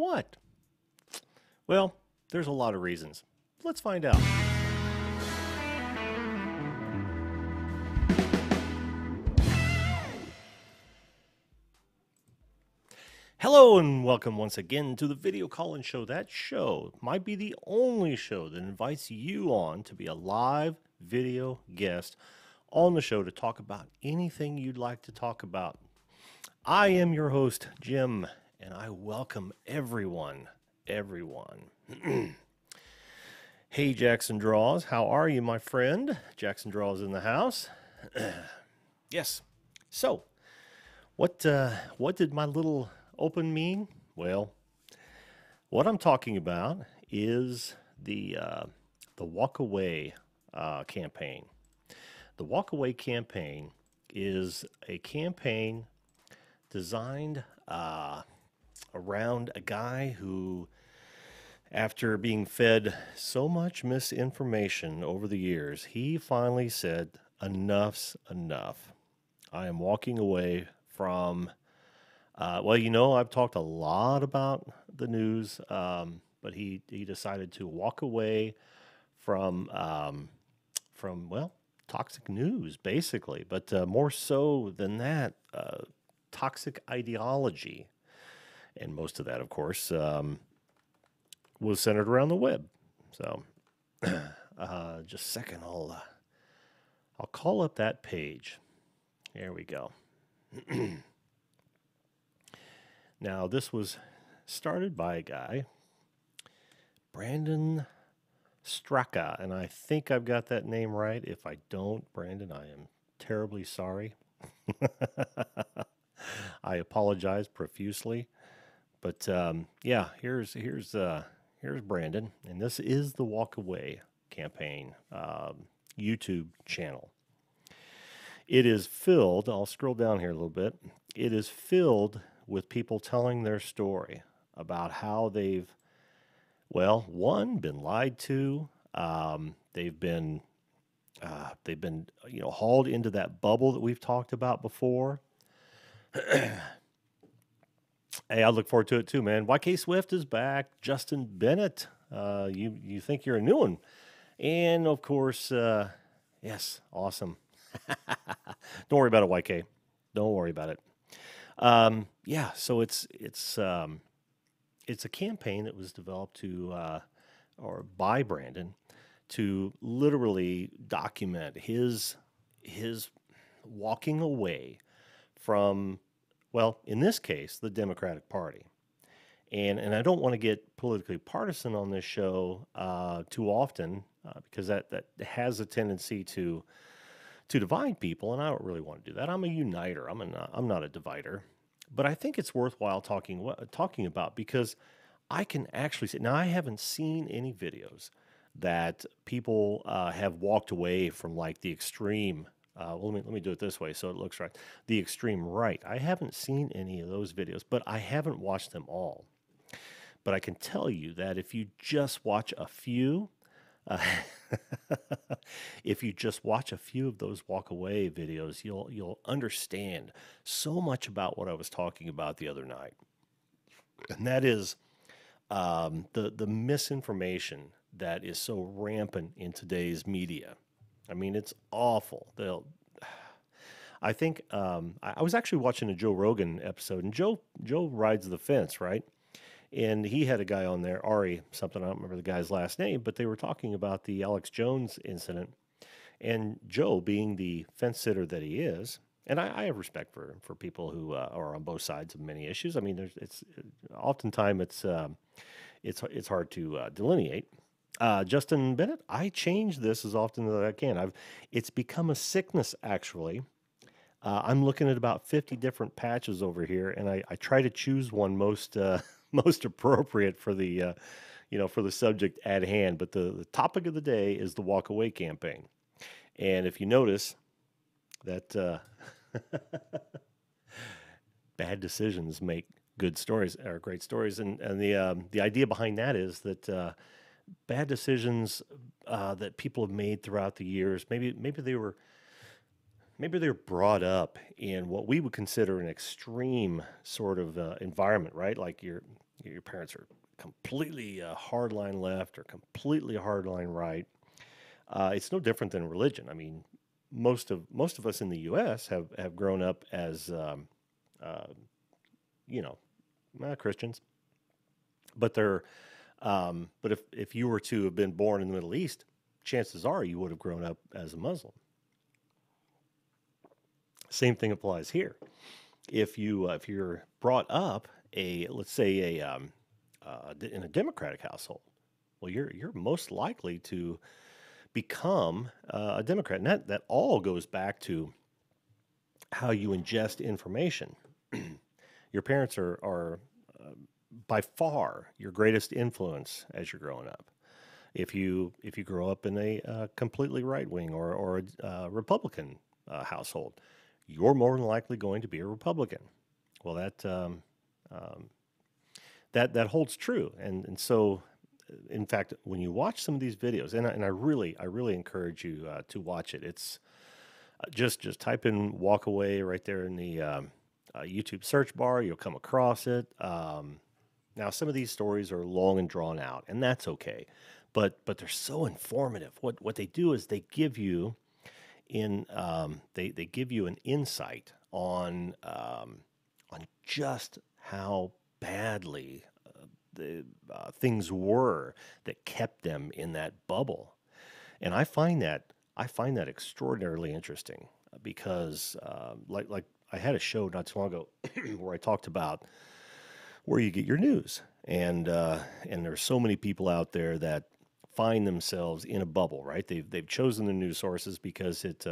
what? Well, there's a lot of reasons. Let's find out. Hello and welcome once again to the Video Call-In Show. That show might be the only show that invites you on to be a live video guest on the show to talk about anything you'd like to talk about. I am your host, Jim, and I welcome everyone. Hey, Jackson Draws, how are you, my friend? Jackson Draws in the house. Yes. So, what did my little open mean? Well, what I'm talking about is the Walk Away campaign. The Walk Away campaign is a campaign designed around a guy who, after being fed so much misinformation over the years, he finally said, enough's enough. I am walking away from, I've talked a lot about the news, but he decided to walk away from toxic news, basically. But more so than that, toxic ideology. And most of that, of course, was centered around the web. So, just a second, I'll call up that page. There we go. Now, this was started by a guy, Brandon Straka, and I think I've got that name right. If I don't, Brandon, I am terribly sorry. I apologize profusely. But here's Brandon, and this is the Walk Away campaign YouTube channel. It is filled, I'll scroll down here a little bit, it is filled with people telling their story about how they've, been lied to, they've been hauled into that bubble that we've talked about before. Hey, I look forward to it too, man. YK Swift is back. Justin Bennett, you think you're a new one. And, of course, yes, awesome. Don't worry about it, YK. Don't worry about it. So it's a campaign that was developed by Brandon to literally document his walking away from, in this case, the Democratic Party. And I don't want to get politically partisan on this show too often because that has a tendency to divide people, and I don't really want to do that. I'm a uniter. I'm not a divider. But I think it's worthwhile talking about because I can actually see. Now, I haven't seen any videos that people have walked away from, like, the extreme. Let me do it this way so it looks right. The extreme right. I haven't seen any of those videos, but I haven't watched them all. But I can tell you that if you just watch a few, if you just watch a few of those walk away videos, you'll understand so much about what I was talking about the other night, and that is the misinformation that is so rampant in today's media. I mean, it's awful. I think I was actually watching a Joe Rogan episode, and Joe rides the fence, right? And he had a guy on there, Ari something, I don't remember the guy's last name, but they were talking about the Alex Jones incident. And Joe, being the fence sitter that he is, and I have respect for people who are on both sides of many issues. I mean, oftentimes it's hard to delineate. Justin Bennett, I change this as often as I can. It's become a sickness, actually. I'm looking at about 50 different patches over here, and I try to choose one most appropriate for the for the subject at hand. But the topic of the day is the Walk Away campaign, and if you notice that bad decisions make good stories or great stories, and the idea behind that is that bad decisions that people have made throughout the years, maybe they were brought up in what we would consider an extreme sort of environment, right? Like your parents are completely hardline left or completely hardline right. It's no different than religion. I mean, most of us in the U.S. have grown up as uh, you know Christians, but they're but if you were to have been born in the Middle East, chances are you would have grown up as a Muslim. Same thing applies here. If you're brought up a let's say in a Democratic household, well, you're most likely to become a Democrat, and that all goes back to how you ingest information. Your parents are by far your greatest influence as you're growing up. If you grow up in a completely right wing or a Republican household, you're more than likely going to be a Republican. Well, um, that holds true, and so in fact, when you watch some of these videos, and I really encourage you to watch it. It's just type in "walk away" right there in the YouTube search bar. You'll come across it. Now, some of these stories are long and drawn out, and that's okay. But they're so informative. What they do is they give you an insight on just how badly the things were that kept them in that bubble. And I find that extraordinarily interesting because like I had a show not too long ago where I talked about where you get your news, and there's so many people out there that find themselves in a bubble, right? They've chosen the news sources because it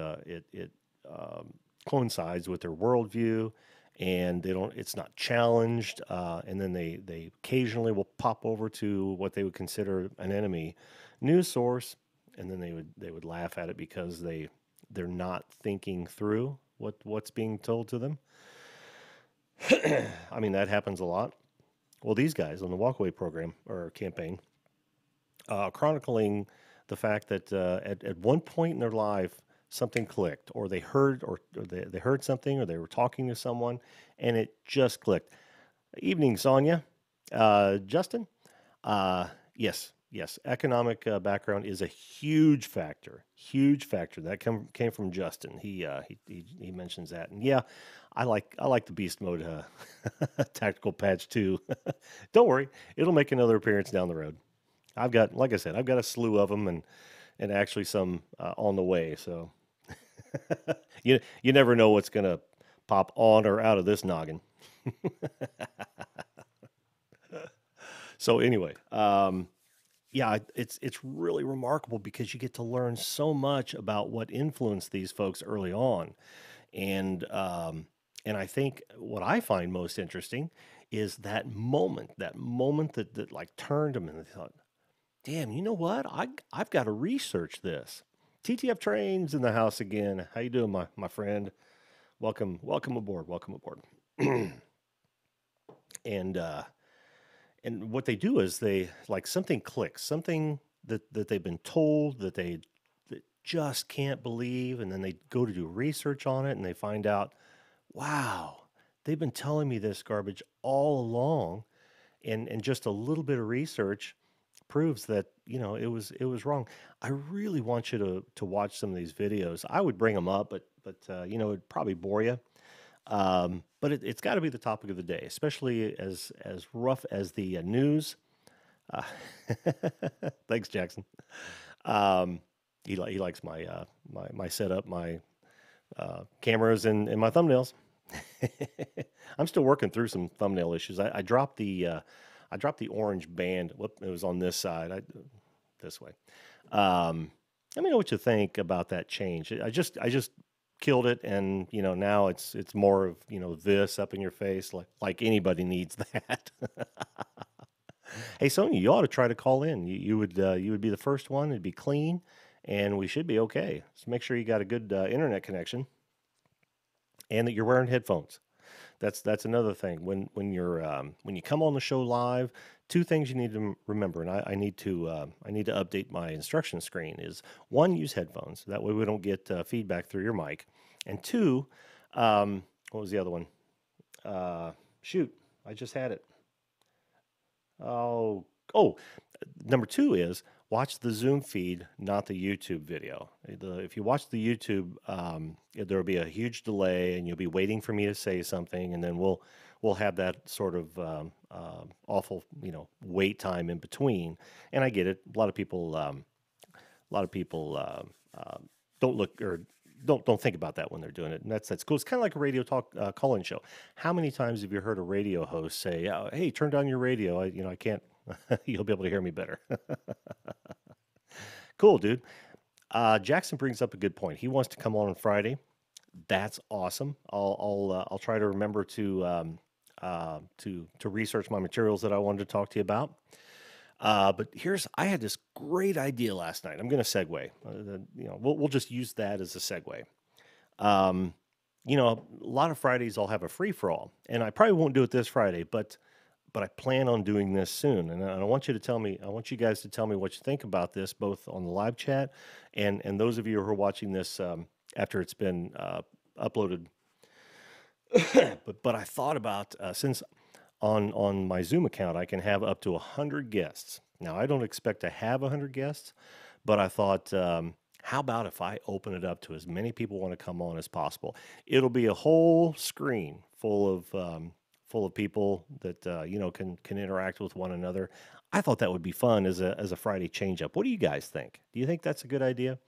coincides with their worldview, and they don't it's not challenged, and then they occasionally will pop over to what they would consider an enemy news source, and then they would laugh at it because they're not thinking through what's being told to them. I mean, that happens a lot. Well, these guys on the Walkaway program or campaign, chronicling the fact that at one point in their life something clicked, or they heard something, or they were talking to someone, and it just clicked. Evening, Sonia. Justin? Yes, yes. Economic background is a huge factor. Huge factor. That came from Justin. He mentions that, and yeah, I like the beast mode tactical patch too. Don't worry, it'll make another appearance down the road. Like I said, I've got a slew of them, and actually some on the way. So you never know what's gonna pop on or out of this noggin. So anyway, yeah, it's really remarkable because you get to learn so much about what influenced these folks early on, and I think what I find most interesting is that moment that like turned them, and they thought, "Damn, you know what? I've got to research this." TTF Trains in the house again. How you doing, my friend? Welcome aboard. Welcome aboard. and and what they do is they like something clicks, something that they've been told that just can't believe, and then they go to do research on it, and they find out, wow, they've been telling me this garbage all along, and just a little bit of research proves that it was wrong. I really want you to watch some of these videos. I would bring them up, but it'd probably bore you. But it's got to be the topic of the day, especially as rough as the news. Uh, Thanks, Jackson. He likes my setup, my cameras, and my thumbnails. I'm still working through some thumbnail issues. I dropped the orange band. Whoop, it was on this side. This way. Let me know what you think about that change. I just killed it, and now it's more of this up in your face, like anybody needs that. Hey, Sonia, you ought to try to call in. You would be the first one. It'd be clean, and we should be okay. So make sure you got a good internet connection, and that you're wearing headphones. That's another thing. When you come on the show live, two things you need to remember, and I need to update my instruction screen. Is one, use headphones. That way we don't get feedback through your mic, and two, what was the other one? Shoot, I just had it. Oh, oh, number two is watch the Zoom feed, not the YouTube video. If you watch the YouTube, there'll be a huge delay, and you'll be waiting for me to say something, and then we'll have that sort of awful, wait time in between. And I get it. A lot of people don't look or don't think about that when they're doing it, and that's cool. It's kind of like a radio talk call-in show. How many times have you heard a radio host say, "Hey, turn down your radio. I can't. You'll be able to hear me better." Cool, dude. Jackson brings up a good point. He wants to come on Friday. That's awesome. I'll try to remember to research my materials that I wanted to talk to you about. But I had this great idea last night. I'm going to segue. We'll just use that as a segue. Um, a lot of Fridays I'll have a free for all, and I probably won't do it this Friday, but I plan on doing this soon. And I want you guys to tell me what you think about this, both on the live chat and those of you who are watching this after it's been uploaded. But I thought about since on my Zoom account I can have up to 100 guests. Now I don't expect to have 100 guests, but I thought, how about if I open it up to as many people want to come on as possible? It'll be a whole screen full of people that can interact with one another. I thought that would be fun as a Friday change up. What do you guys think? Do you think that's a good idea?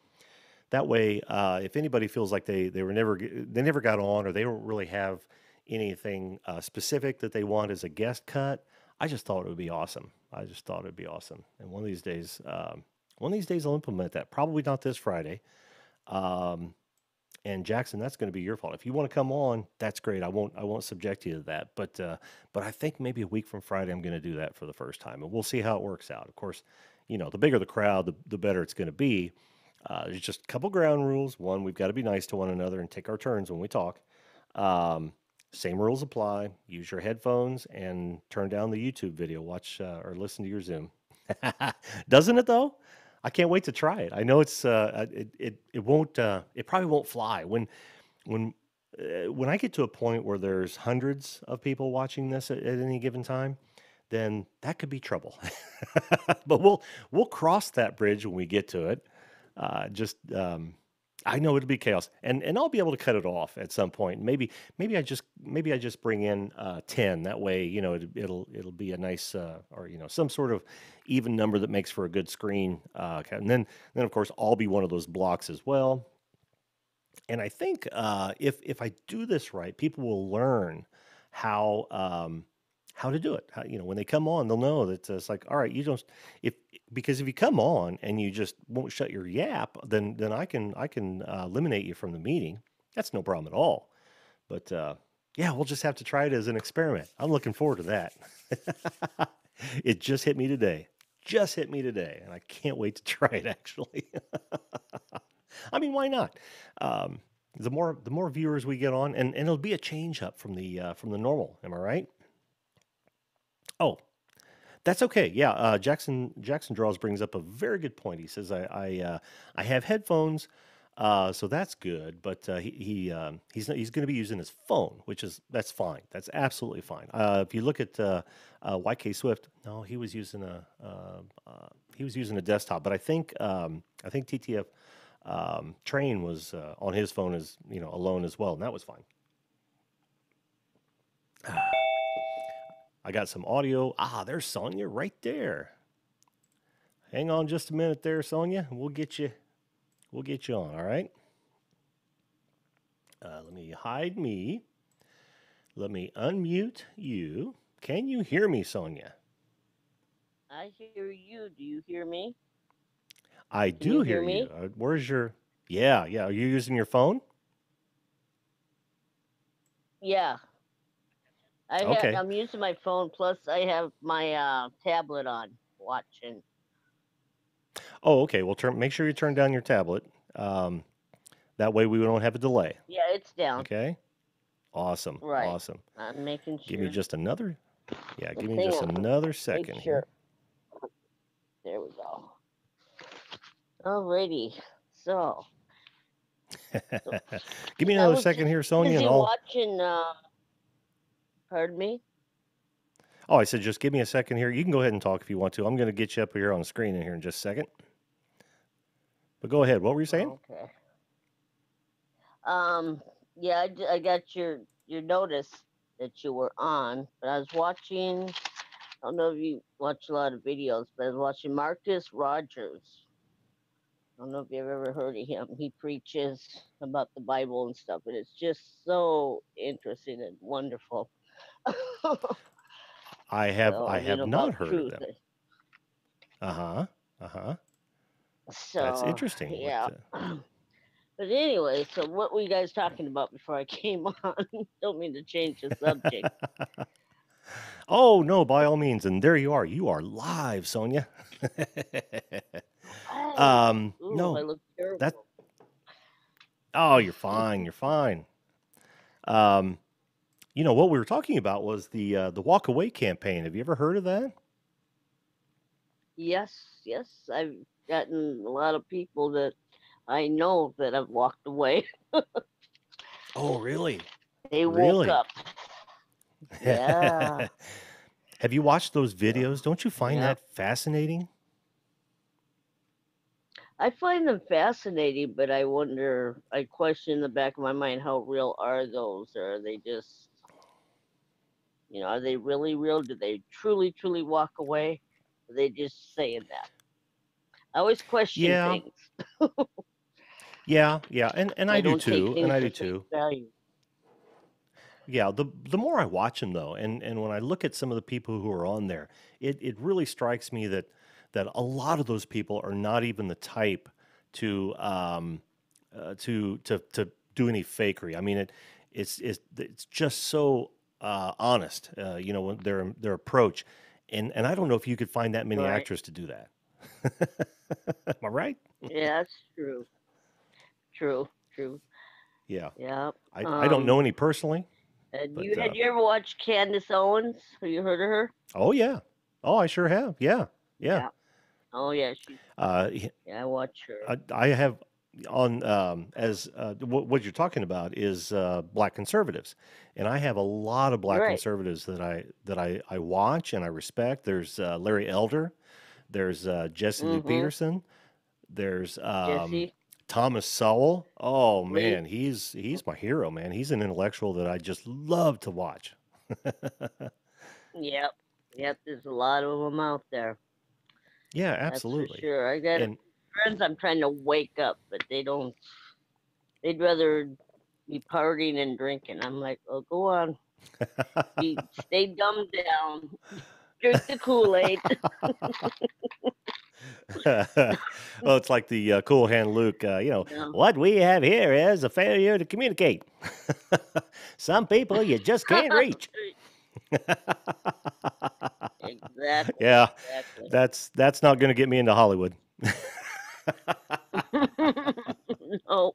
That way, if anybody feels like they never got on, or they don't really have anything specific that they want as a guest cut, I just thought it would be awesome. I just thought it'd be awesome. And one of these days I'll implement that. Probably not this Friday. Um, and Jackson, that's going to be your fault. If you want to come on, that's great. I won't subject you to that. But I think maybe a week from Friday I'm going to do that for the first time, and we'll see how it works out. Of course, the bigger the crowd, the better it's going to be. There's just a couple ground rules. One, we've got to be nice to one another and take our turns when we talk. Um, Same rules apply. Use your headphones and turn down the YouTube video. Watch or listen to your Zoom. Doesn't it though? I can't wait to try it. I know it won't it probably won't fly when when I get to a point where there's hundreds of people watching this at any given time, then that could be trouble. But we'll cross that bridge when we get to it. Just I know it'll be chaos, and I'll be able to cut it off at some point. Maybe I just bring in 10. That way, it'll be a nice or some sort of even number that makes for a good screen. And then of course I'll be one of those blocks as well. And I think if I do this right, people will learn how how to do it. When they come on, they'll know that it's like, all right, you don't if because if you come on and you just won't shut your yap, then I can eliminate you from the meeting. That's no problem at all. But yeah, we'll just have to try it as an experiment. I'm looking forward to that. It just hit me today. Just hit me today, and I can't wait to try it actually. I mean, why not? Um, the more viewers we get on, and it'll be a change up from the normal. Am I right? Oh, that's okay. Yeah, Jackson Draws brings up a very good point. He says I have headphones, so that's good. But he's going to be using his phone, that's fine. That's absolutely fine. If you look at YK Swift, no, he was using a desktop. But I think TTF Train was on his phone as alone as well, and that was fine. I got some audio. There's Sonia right there. Hang on just a minute there, Sonia. We'll get you. We'll get you on. All right. Let me hide me. Let me unmute you. Can you hear me, Sonia? I hear you. Do you hear me? I Can you do hear hear you. me? Where's your? Yeah, yeah. Are you using your phone? Yeah. Okay. I'm using my phone plus I have my tablet on watching. Oh, okay. Well, make sure you turn down your tablet. Um, that way we don't have a delay. Yeah, it's down. Okay. Awesome. Right. Awesome. I'm making Give me sure. just another. Yeah. Give Just me hang just on. another Make second here. sure. There we go. Alrighty. So, so, Give me I another was second just here, Sonia, and busy I'll. watching. Pardon me. Oh, I said just give me a second here. You can go ahead and talk if you want to. I'm going to get you up here on the screen in here in just a second. But go ahead. What were you saying? Okay. Um. Yeah, I got your notice that you were on, but I was watching. I don't know if you watch a lot of videos, but I was watching Marcus Rogers. I don't know if you've ever heard of him. He preaches about the Bible and stuff, and it's just so interesting and wonderful. I So, have not about heard of truth. them. Uh-huh. Uh-huh. That's So, interesting. What yeah. But anyway, so what were you guys talking about before I came on? Don't mean to change the subject. Oh, no, by all means. And there you are. You are live, Sonia. Hey, ooh, I No, look that terrible. oh, you're fine. You're fine. Um, what we were talking about was the walk away campaign. Have you ever heard of that? Yes, yes, I've gotten a lot of people that I know that have walked away. Oh, really? They woke Really? up. Yeah. Have you watched those So, videos? Don't you find yeah. that fascinating? I find them fascinating, but I question in the back of my mind, how real are those? Or are they just, are they really real? Do they truly, truly walk away? Are they just saying that? I always question Yeah, things. yeah, and I I do don't take too, and things I for do face too. value. Yeah, the more I watch them though, and when I look at some of the people who are on there, it really strikes me that a lot of those people are not even the type to to do any fakery. I mean, it's just so honest. When their approach, and I don't know if you could find that many Right. actors to do that. Am I right? Yeah, that's true. True. True. Yeah, Yeah. I don't know any personally, And but had you ever watched Candace Owens? Have you heard of her? oh yeah, oh I sure have. Yeah, yeah. Yeah. Oh yeah, Uh, yeah, I watch her. I have on as what you're talking about is black conservatives, and I have a lot of black Right. conservatives that I watch and I respect. There's Larry Elder, there's Jesse Lou Mm-hmm. Peterson, there's Jesse Thomas Sowell. Oh Lee. man, he's my hero, man. He's an intellectual that I just love to watch. Yep. Yep, there's a lot of them out there. Yeah, That's for absolutely. sure. I got And friends I'm trying to wake up, but they'd rather be partying and drinking. I'm like, oh, go on. Stay dumbed down. Drink the Kool-Aid. well, it's like the cool hand Luke. No. What we have here is a failure to communicate. Some people you just can't reach. Exactly. Yeah, Exactly. that's not going to get me into Hollywood. No.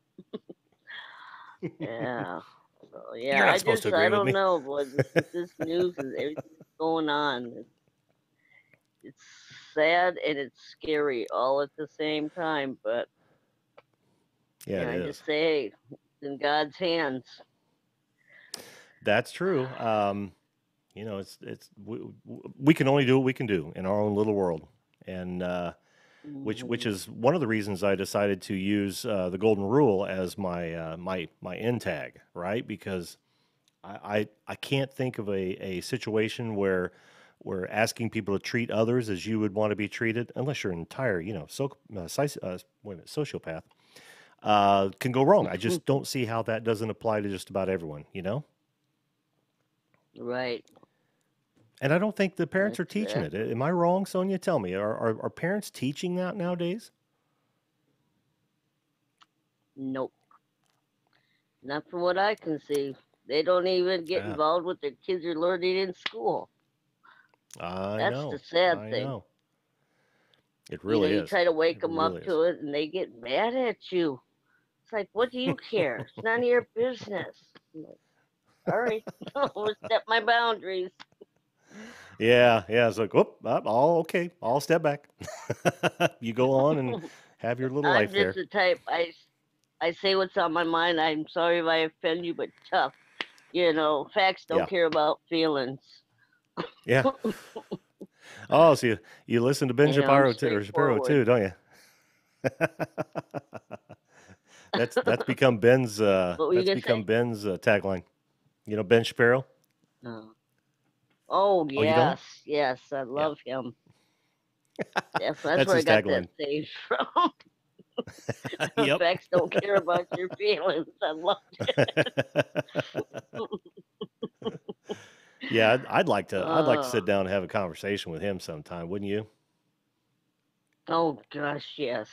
Yeah. So yeah, You're not supposed to I agree with don't me. know, but this news and everything that's going on, it's sad and it's scary all at the same time. But Yeah, it I is. just say, it's in God's hands. That's true. We can only do what we can do in our own little world, and which Hmm. is one of the reasons I decided to use the golden rule as my end tag, right? Because I can't think of a situation where asking people to treat others as you would want to be treated, unless you're an entire, wait a minute, sociopath, can go wrong. I just don't see how that doesn't apply to just about everyone. Right. And I don't think the parents are teaching it. Exactly. Am I wrong, Sonia? Tell me, are parents teaching that nowadays? Nope. Not from what I can see. They don't even get Yeah, involved with their kids are learning in school. I That's the know. sad I thing. know. It really You is. try to wake It them up really is. to it and they get mad at you. It's like, what do you care? It's none of your business. I'm like, sorry, I'll step my boundaries. Yeah, yeah. It's like, whoop, all okay. I'll step back. You go on and have your little I'm life just there. the type, I say what's on my mind. I'm sorry if I offend you, but tough. Facts don't Yeah, care about feelings. Yeah. Oh, so you listen to Ben I'm Shapiro too, or Shapiro straightforward. too, don't you? That's become Ben's What were you gonna say? tagline. You know Ben Shapiro? Uh, oh Oh, you don't? yes, yes, I Yeah. love him. That's That's where I his got that tagline. saved from. Yep. Facts don't care about your feelings. I love it. Yeah, I'd like to uh, sit down and have a conversation with him sometime, wouldn't you? oh gosh, yes.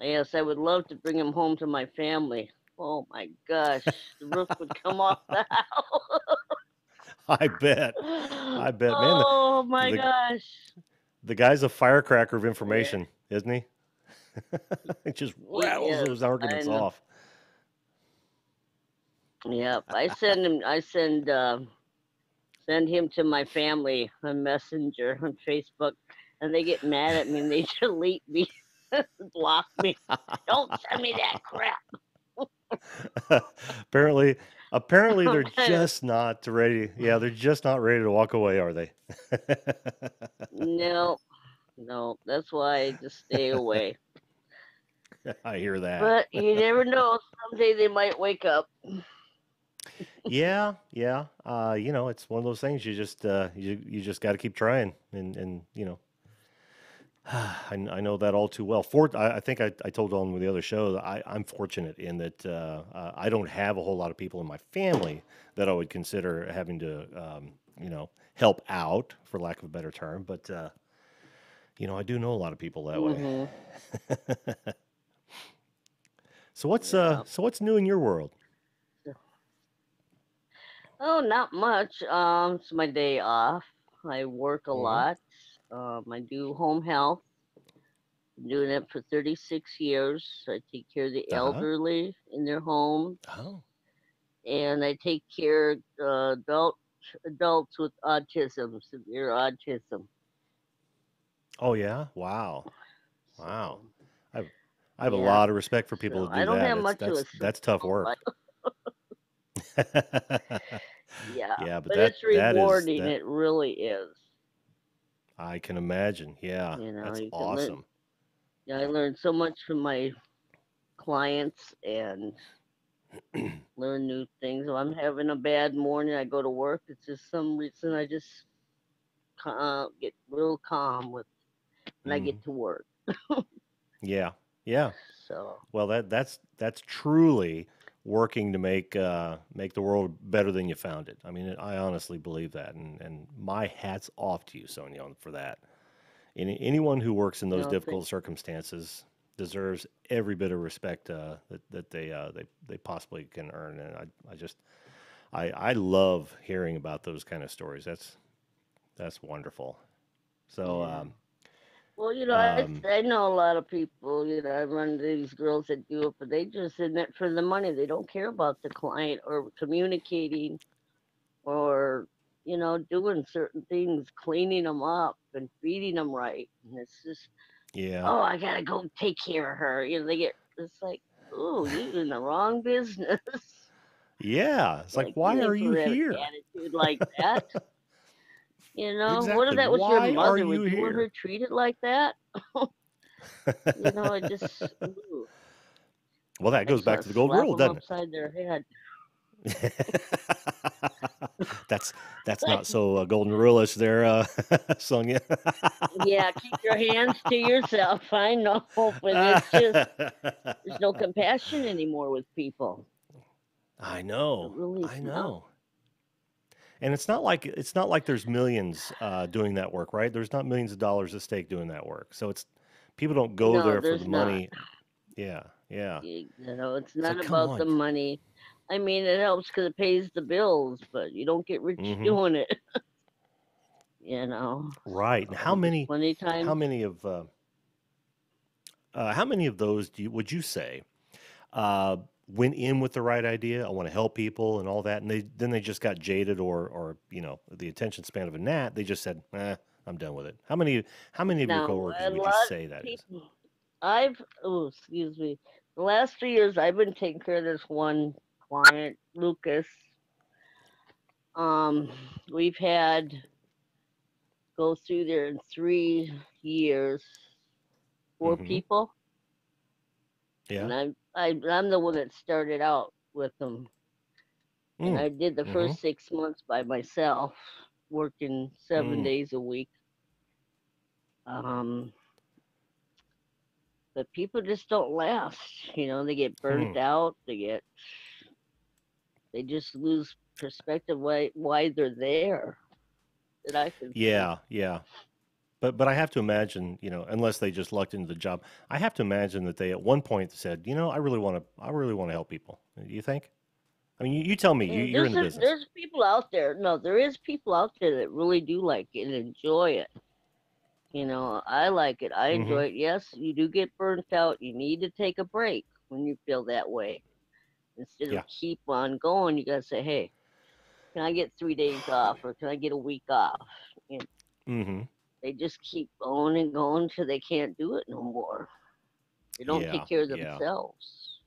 Yes, I would love to bring him home to my family. Oh my gosh, the roof would come off the I bet. house. I bet, man. Oh my The gosh. the guy's a firecracker of Yeah, information, isn't he? It just he rattles is. those I arguments know. off. Yep. I send him. Send him to my family on Messenger on Facebook, and they get mad at me and they delete me, block me. Don't send me that crap. apparently, apparently they're I'm kind of just not ready. Yeah, they're just not ready to walk away, are they? no, no. That's why I just stay away. I hear that. But you never know. Someday they might wake up. Yeah, yeah. It's one of those things you just got to keep trying, and I know that all too well. I think I told on with the other show that I'm fortunate in that I don't have a whole lot of people in my family that I would consider having to, help out, for lack of a better term. But I do know a lot of people that way. Hmm. Yeah. So what's new in your world? Oh, not much. It's my day off. I work a Hmm. lot. I do home health. Been doing it for 36 years. I take care of the Uh huh. elderly in their homes, Oh. and I take care of adults with autism, severe autism. Oh yeah. Wow. Wow. So I've I have a yeah, lot of respect for people so that I do don't that. have much of a That's tough social life. work. Yeah, Yeah, but but it's that is rewarding. that It really is. I can imagine. Yeah, that's You can learn. awesome. Yeah, I learned so much from my clients and learn new things. If I'm having a bad morning, I go to work. It's just some reason I just get real calm with when I Hmm. get to work. Yeah, yeah. So Well, that's truly working to make the world better than you found it. I mean, I honestly believe that, and my hat's off to you, Sonia, for that. Anyone who works in those thank difficult circumstances deserves every bit of respect that they possibly can earn, and I just I love hearing about those kind of stories. That's wonderful. So, yeah. Well, um, I know a lot of people. I run into these girls that do it, but they just in it for the money. They don't care about the client or communicating or doing certain things, cleaning them up and feeding them right. And it's just, yeah, oh, I gotta go take care of her. They get it's like, oh, you in the wrong business. yeah. It's like, Like you why are ain't you supposed to have an here? attitude like that. What if Exactly. that was your Why are mother? you Would you want here? her treated like that? It just, ooh, Well, that I goes just back want to to the golden slap rule, them doesn't upside their head. it? that's that's not so golden rule-ish there, Sonia. Yeah, keep your hands to yourself. I know, but it's just there's no compassion anymore with people. I There know, really is I not. know. And it's not like there's millions doing that work, right? There's not millions of dollars at stake doing that work. So it's people don't go No, there for the there's not. money. Yeah, yeah. It's It's not like, come about the on. money. I mean, it helps because it pays the bills, but you don't get rich Hmm. doing it. You know, Right. And there's plenty of how times. many of how many of those would you say uh, went in with the right idea? I want to help people and all that, and they just got jaded, or the attention span of a gnat. They just said, I'm done with it. How many of your Now, coworkers a would you lot of say that is? people, oh, excuse me. The last 3 years, I've been taking care of this one client, Lucas. Um, we've had go through there in 3 years, four Mm-hmm. people, Yeah. and I'm the one that started out with them, and Mm. I did the Mm-hmm. first 6 months by myself, working seven Mm. days a week. Um, but people just don't last. They get Hmm. burnt out. They just lose perspective why they're there. That I can see. Yeah. Yeah. But I have to imagine, unless they just lucked into the job, I have to imagine that they at one point said, I really want to help people. You think? I mean, you tell me, And you're in the business. there's people out there. No, there is people out there that really do like it and enjoy it. I like it. I Mm-hmm. enjoy it. Yes, you do get burnt out. You need to take a break when you feel that way. Instead of Yeah. keep on going, you gotta say, hey, can I get 3 days off or can I get a week off? And Mm-hmm. they just keep going and going till they can't do it no more. They don't Yeah. take care of Yeah. themselves,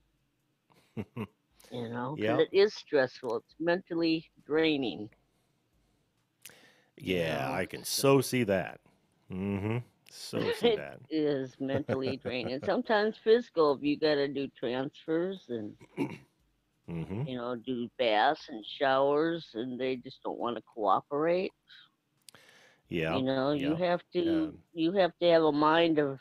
because Yep. it is stressful. It's mentally draining, you Yeah, know. I can so So see that. Mm-hmm. So see it that. is mentally draining. Sometimes physical if you gotta do transfers and Mm-hmm. do baths and showers and they just don't want to cooperate. Yeah. You Yeah. have to Um, you have to have a mind of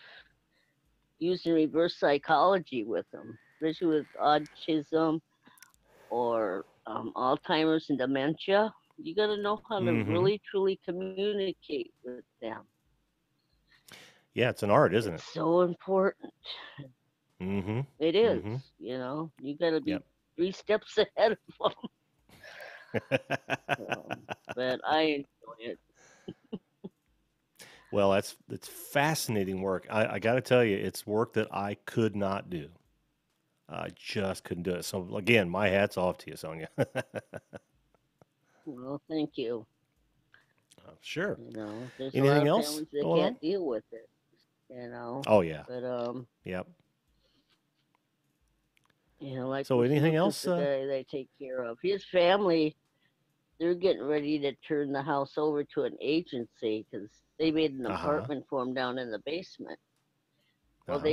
using reverse psychology with them, especially with autism or Alzheimer's and dementia. You got to know how to mm-hmm. really truly communicate with them. Yeah, it's an art, isn't it? It's so important. Mm-hmm. It is. Mm-hmm. You got to Yep. be 3 steps ahead of them. But I enjoy it. Well, that's fascinating work. I got to tell you, it's work that I could not do. I just couldn't do it. So again, my hat's off to you, Sonia. Well, thank you. Sure. There's a lot Anything of else families that going can't on? deal with it. Oh yeah. But Yep. like So with anything Lucas, else? the guy they take care of, his family, they're getting ready to turn the house over to an agency because they made an Uh-huh. apartment for him down in the basement. Well, Uh-huh.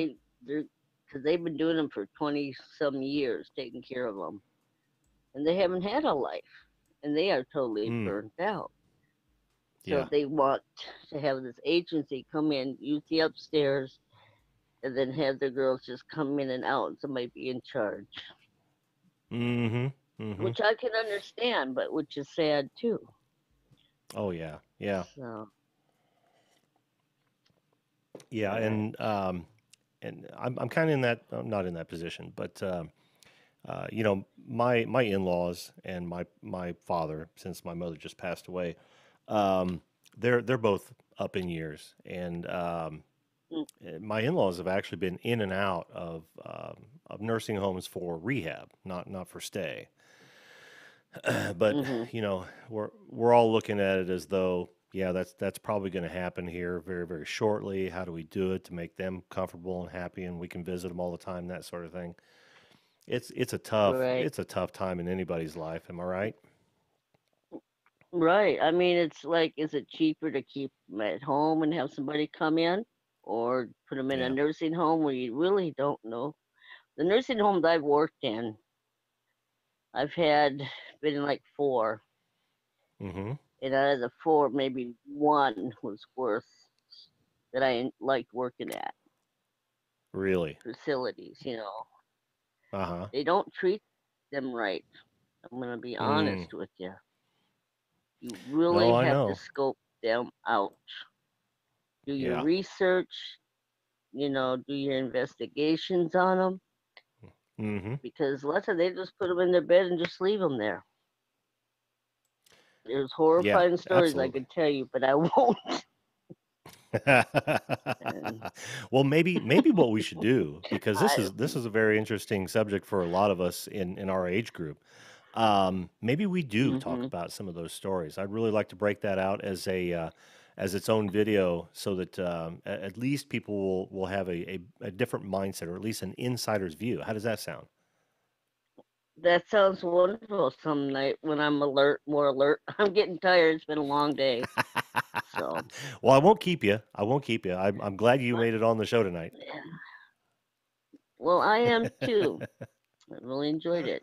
they're because they've been doing them for 20 some years, taking care of them, and they haven't had a life, and they are totally Mm. burnt out. So Yeah. they want to have this agency come in, use the upstairs, and then have the girls just come in and out, and somebody be in charge, Mm-hmm. Mm-hmm. which I can understand, but which is sad too. Oh yeah. Yeah. So, Yeah. but And I'm kind of in that not in that position, but my in-laws and my father, since my mother just passed away, um, they're both up in years, and mm, my in-laws have actually been in and out of nursing homes for rehab, not for stay. But mm-hmm. we're all looking at it as though, yeah, that's probably going to happen here very very shortly. How do we do it to make them comfortable and happy, and we can visit them all the time, that sort of thing. Right. It's a tough time in anybody's life. Am I right? Right. I mean, it's like, is it cheaper to keep them at home and have somebody come in, or put them in a Yeah. nursing home where you really don't know? The nursing homes I've worked in, I've had been in like four, Mm-hmm. and out of the four, maybe one was worth that I liked working at Really? facilities. Uh-huh. They don't treat them right. I'm gonna be Mm. honest with you. You No, really I have to know. scope them out. Do your Yeah. research, do your investigations on them Mm-hmm. because lots of they just put them in their bed and just leave them there. There's Yeah, horrifying stories I absolutely. could tell you, but I won't. And Well, maybe what we should do, because I, this is a very interesting subject for a lot of us in our age group. Maybe we do talk hmm about some of those stories. I'd really like to break that out as its own video, so that at least people will have a different mindset, or at least an insider's view. How does that sound? That sounds wonderful. Some night when I'm alert, more alert. I'm getting tired. It's been a long day. So, Well, I won't keep you. I won't keep you. I'm glad you but, made it on the show tonight. yeah. Well, I am too. I really enjoyed it.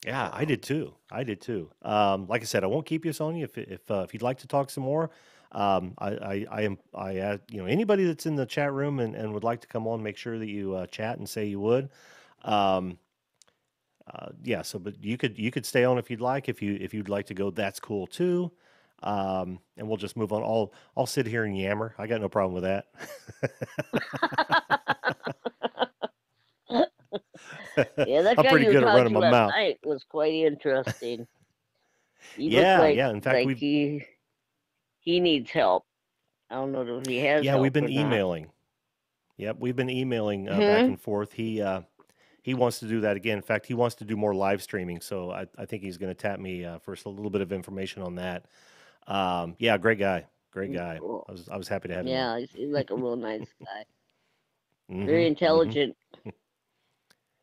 Yeah, I So, did too. I did too. Like I said, I won't keep you, Sonia. If you'd like to talk some more, I am anybody that's in the chat room and would like to come on, make sure that you chat and say you would. Um, yeah. So, but you could stay on if you'd like. If you'd like to go, that's cool too. And we'll just move on. I'll sit here and yammer. I got no problem with that. yeah, that I'm guy pretty you were good at running talking my last mouth. night was quite interesting. He looked Yeah, yeah. In fact, like he needs help. I don't know if he has we've help been or not. emailing. Yep, we've been emailing back Hmm. and forth. He wants to do that again. In fact, he wants to do more live streaming. So I think he's going to tap me for a little bit of information on that. Yeah, great guy, great guy. Cool. I was happy to have him on. Yeah, he seems like a real nice guy. Mm-hmm. Very Mm-hmm. intelligent.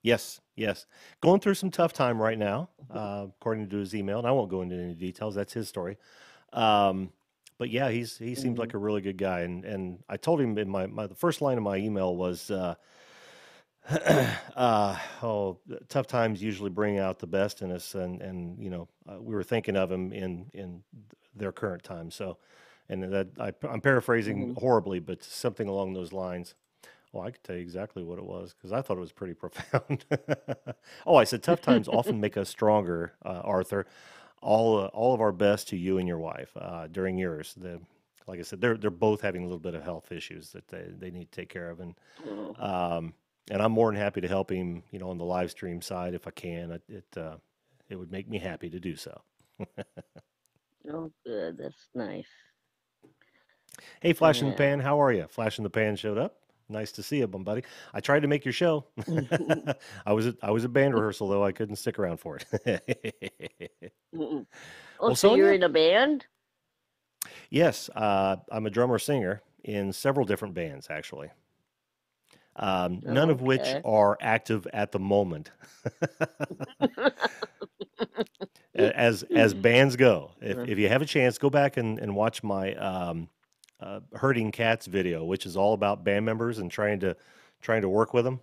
Yes, yes. Going through some tough time right now, according to his email, and I won't go into any details. That's his story. Um, but yeah, he seems Hmm. like a really good guy. And I told him in the first line of my email was. Tough times usually bring out the best in us, and we were thinking of him in their current time. So, and I'm paraphrasing Hmm. horribly, but something along those lines. Oh, I could tell you exactly what it was because I thought it was pretty profound. Oh, I said tough times often make us stronger, Arthur. All of our best to you and your wife during yours. Like I said, they're both having a little bit of health issues that they need to take care of, um, and I'm more than happy to help him, on the live stream side if I can. It would make me happy to do so. Oh, good. That's nice. Hey, Flash in the Yeah. Pan, how are you? Flash in the Pan showed up. Nice to see you, buddy. I tried to make your show. I was at band rehearsal though. I couldn't stick around for it. Oh, Well, so you're Sonia, in a band? yes, I'm a drummer singer in several different bands actually. None of which Okay. are active at the moment. As bands go. If you have a chance, go back and watch my herding cats video, which is all about band members and trying to work with them.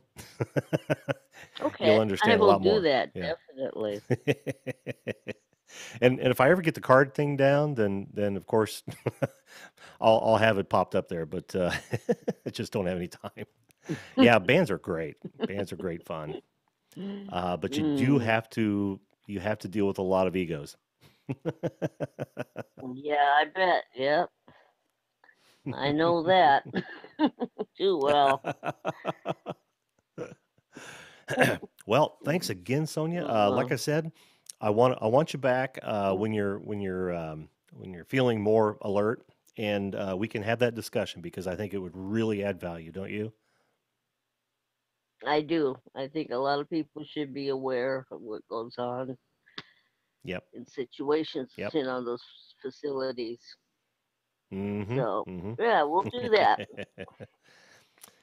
You'll Okay, I understand a will lot do more. that Yeah. definitely. And if I ever get the card thing down, then of course I'll have it popped up there, but I just don't have any time. Yeah, bands are great. Bands are great fun. But Mm, you have to deal with a lot of egos. yeah, I bet. Yep, I know that too well. Well, thanks again, Sonia. Like Uh, I said, I want you back when you're feeling more alert, and we can have that discussion because I think it would really add value, don't you? I do. I think a lot of people should be aware of what goes on Yep. in situations, Yep. those facilities. Mm-hmm. So, Mm-hmm. yeah, we'll do that.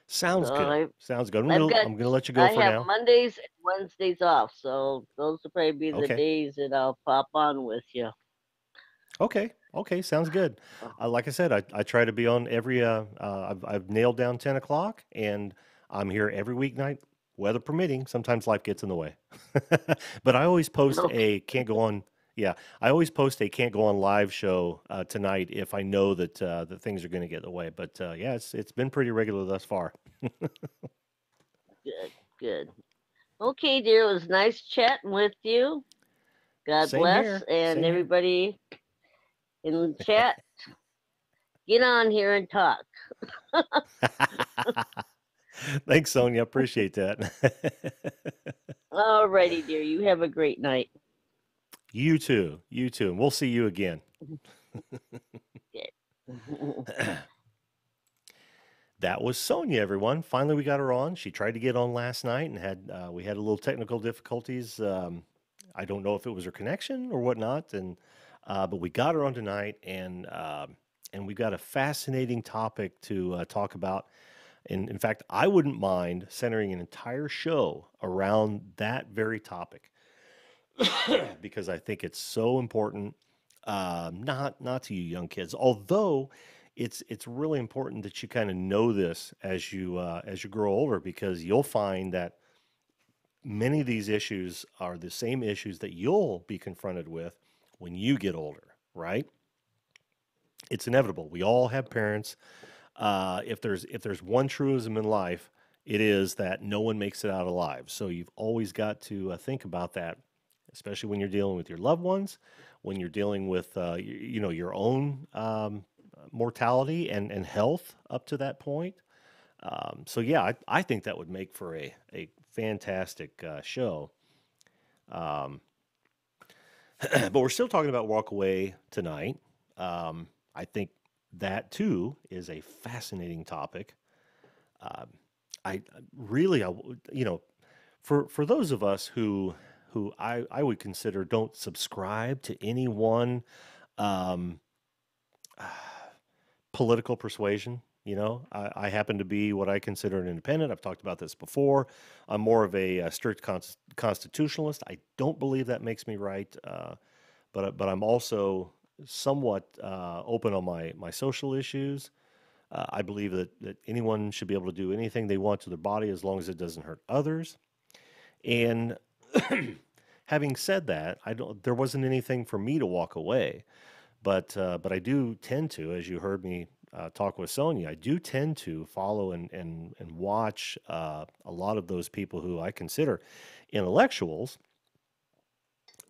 Sounds So good. Sounds good. I've got, I'm gonna let you go I for have now. Mondays and Wednesdays off, so those will probably be the Okay. days that I'll pop on with you. Okay. Okay. Sounds good. Like I said, I try to be on every. I've nailed down 10 o'clock, and I'm here every weeknight, weather permitting. Sometimes life gets in the way, but I always post Okay, a can't go on. Yeah, I always post a can't go on live show tonight if I know that things are going to get in the way. But yeah, it's been pretty regular thus far. good, good. Okay, dear, it was nice chatting with you. God Same bless, here. and Same here. everybody in the chat, get on here and talk. Thanks, Sonia. Appreciate that. Alrighty, dear, you have a great night. You too. You too. And we'll see you again. Okay. That was Sonia, everyone. Finally, we got her on. She tried to get on last night and we had a little technical difficulties. I don't know if it was her connection or whatnot, but we got her on tonight, and we've got a fascinating topic to talk about. And in fact, I wouldn't mind centering an entire show around that very topic. because I think it's so important. Not to you young kids, although it's really important that you kind of know this as you grow older, because you'll find that many of these issues are the same issues that you'll be confronted with when you get older, right? It's inevitable. We all have parents. If there's one truism in life, it is that no one makes it out alive. So you've always got to think about that, especially when you're dealing with your loved ones, when you're dealing with your own mortality and health up to that point. So yeah, I think that would make for a fantastic show. Um, but we're still talking about Walk Away tonight. I think that too is a fascinating topic. Um, I really, for those of us who I would consider don't subscribe to any one um, political persuasion. I happen to be what I consider an independent. I've talked about this before. I'm more of a strict constitutionalist. I don't believe that makes me right, but I'm also somewhat open on my social issues. I believe that anyone should be able to do anything they want to their body as long as it doesn't hurt others. And having said that, there wasn't anything for me to walk away. But I do tend to, as you heard me talk with Sonia, I do tend to follow and watch a lot of those people who I consider intellectuals.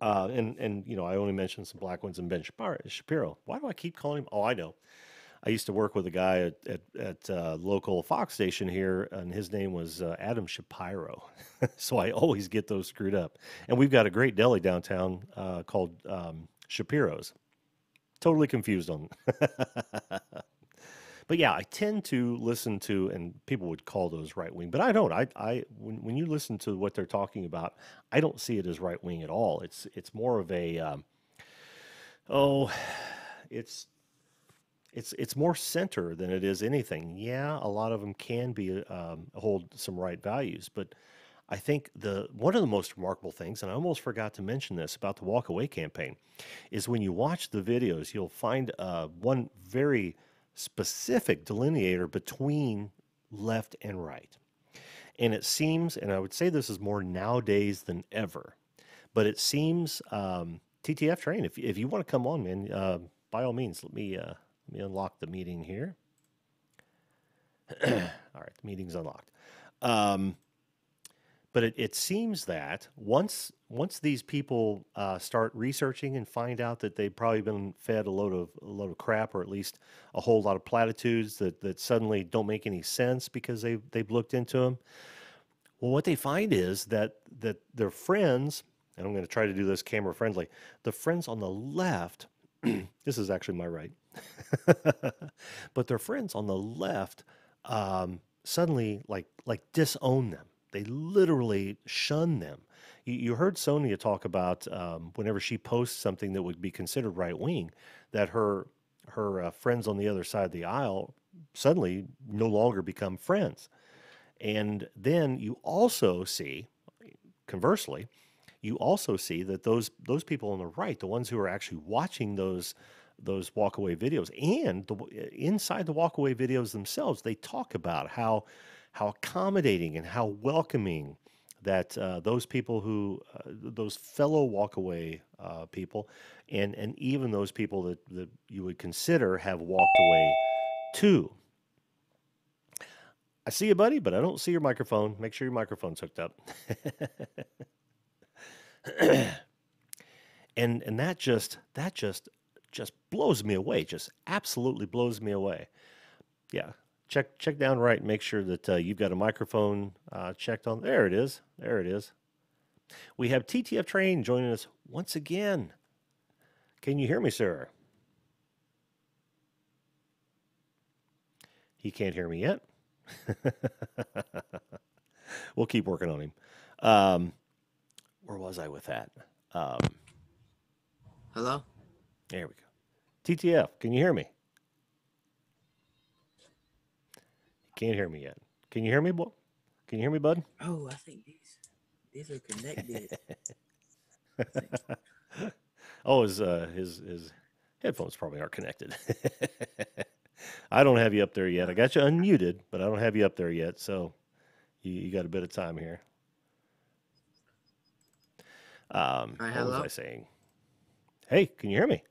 And I only mentioned some black ones and Ben Shapiro. Why do I keep calling him? Oh, I know. I used to work with a guy at local Fox station here, and his name was Adam Shapiro. So I always get those screwed up. And we've got a great deli downtown called Shapiro's. Totally confused on. But yeah, I tend to listen to, and people would call those right wing, but I don't. When you listen to what they're talking about, I don't see it as right wing at all. It's more of a oh, it's it's more center than it is anything. Yeah, a lot of them can be hold some right values, but I think the one of the most remarkable things, and I almost forgot to mention this about the Walk Away campaign, is when you watch the videos, you'll find one very specific delineator between left and right. And it seems, and I would say this is more nowadays than ever, but it seems TTF Train, if you want to come on, man, by all means, let me unlock the meeting here. All right, the meeting's unlocked. Um, but it seems that once these people start researching and find out that they've probably been fed a load of crap, or at least a whole lot of platitudes that suddenly don't make any sense because they've looked into them. Well, what they find is that their friends, and I'm going to try to do this camera friendly, the friends on the left, this is actually my right, but their friends on the left suddenly like disown them. They literally shun them. You heard Sonia talk about whenever she posts something that would be considered right wing, that her friends on the other side of the aisle suddenly no longer become friends. And then you also see, conversely, you also see that those people on the right, the ones who are actually watching those walkaway videos, and inside the walkaway videos themselves, they talk about how accommodating and how welcoming that those people those fellow walkaway people, and even those people that you would consider have walked away too. I see you, buddy, but I don't see your microphone. Make sure your microphone's hooked up. And that just blows me away. Just absolutely blows me away. Yeah, check down right and make sure that you've got a microphone checked on. There it is. There it is. We have TTF Train joining us once again. Can you hear me, sir? He can't hear me yet. We'll keep working on him. Where was I with that? Um, Hello? there we go. TTF, can you hear me? Can't hear me yet. Can you hear me, Can you hear me, bud? Oh, I think these are connected. Oh, his headphones probably aren't connected. I don't have you up there yet. I got you unmuted, but I don't have you up there yet. So you got a bit of time here. All right, What was hello? I saying? Hey, can you hear me?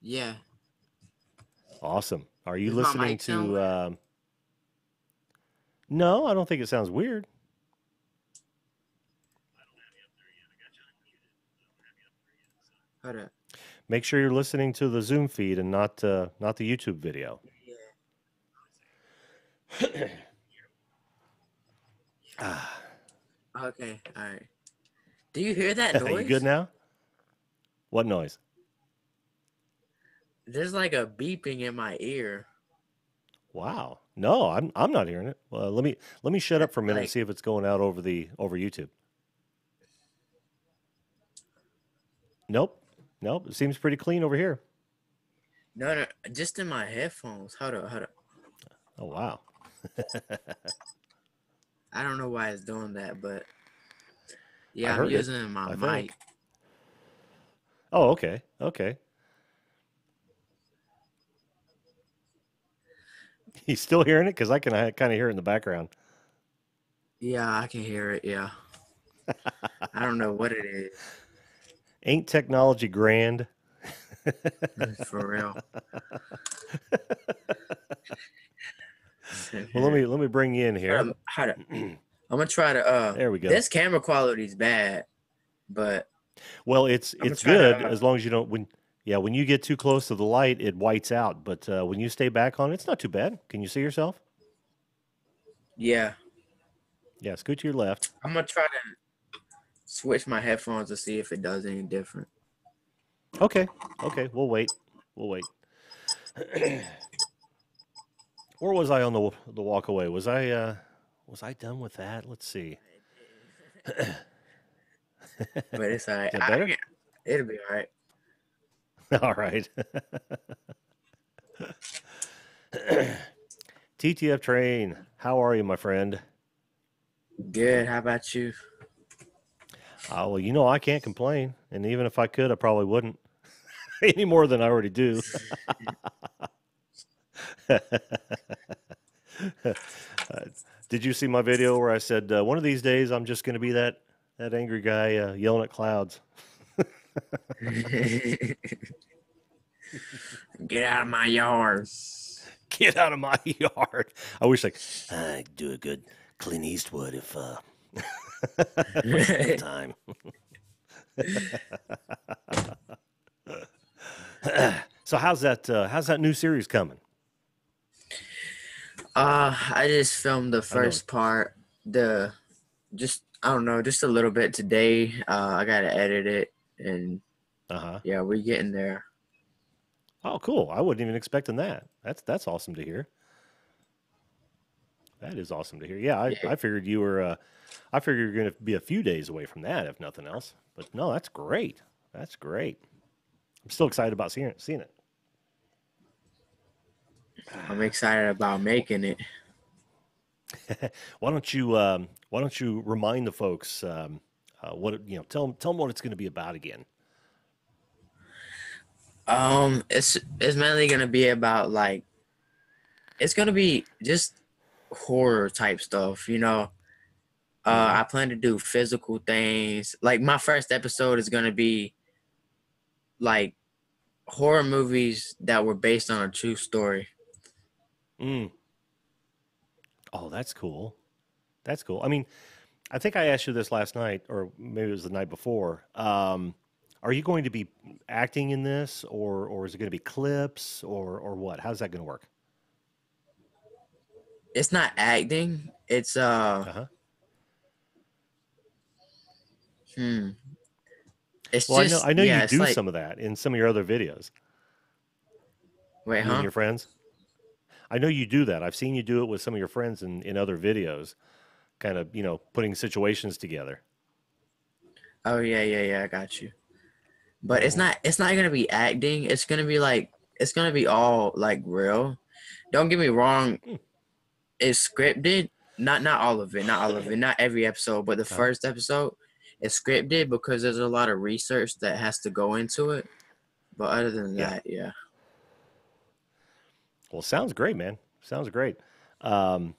Yeah. Awesome. Are you Does my listening mic sound to? weird? No, I don't think it sounds weird. Hold up. Make sure you're listening to the Zoom feed and not the YouTube video. Ah, Okay, all right. Do you hear that you good noise? now? What noise? There's like a beeping in my ear. Wow. No, I'm not hearing it. Well, let me shut up for a minute and Like, see if it's going out over YouTube. Nope. Nope. It seems pretty clean over here. no, just in my headphones. Hold up. Oh wow. I don't know why it's doing that, but I yeah, I'm heard it, using my I mic. think. Oh, okay. Okay. You still hearing it? Because I can kind of hear it in the background. Yeah, I can hear it. Yeah. I don't know what it is. Ain't technology grand? For real. Well, let me bring you in here. Hold up. I'm gonna try to There we go. this camera quality is bad, but Well, I'm it's gonna try good to as long as you don't when you get too close to the light, it whites out. But when you stay back on it, it's not too bad. Can you see yourself? yeah. Yeah, scoot to your left. I'm gonna try to switch my headphones to see if it does any different. Okay. Okay, we'll wait. We'll wait. Or was I on the walk away? Was I done with that? Let's see. But it's all right. Is that better? It'll be all right. All right. TTF Train, how are you, my friend? Good. How about you? Well, you know I can't complain, and even if I could, I probably wouldn't any more than I already do. Did you see my video where I said one of these days I'm just going to be that angry guy yelling at clouds? Get out of my yard. Get out of my yard. I wish I'd do a good Clint Eastwood if time. So how's that new series coming? I just filmed the first part. I don't know, just a little bit today. I gotta edit it, and yeah, we're getting there. Oh, cool! I wasn't even expecting that. That's awesome to hear. That is awesome to hear. Yeah, I figured you were. I figured you were going to be a few days away from that, if nothing else. But no, that's great. That's great. I'm still excited about seeing it. I'm excited about making it. Why don't you remind the folks what tell them what it's going to be about again. It's mainly gonna be about it's gonna be just horror type stuff, I plan to do physical things. Like my first episode is gonna be like horror movies that were based on a true story. Oh, that's cool. That's cool. I mean, I think I asked you this last night, or maybe it was the night before. Are you going to be acting in this, or is it going to be clips, or what? How's that going to work? It's not acting. It's It's Well, just I know you it's do like, some of that in some of your other videos. wait, You and huh? your friends. I know you do that. I've seen you do it with some of your friends in other videos, kind of putting situations together. Oh yeah, I got you. But it's not gonna be acting. It's gonna be all like real. Don't get me wrong, it's scripted. Not all of it, not every episode, but the first episode it's scripted because there's a lot of research that has to go into it. But other than Yeah. that, yeah. Well, sounds great, man. Sounds great. I've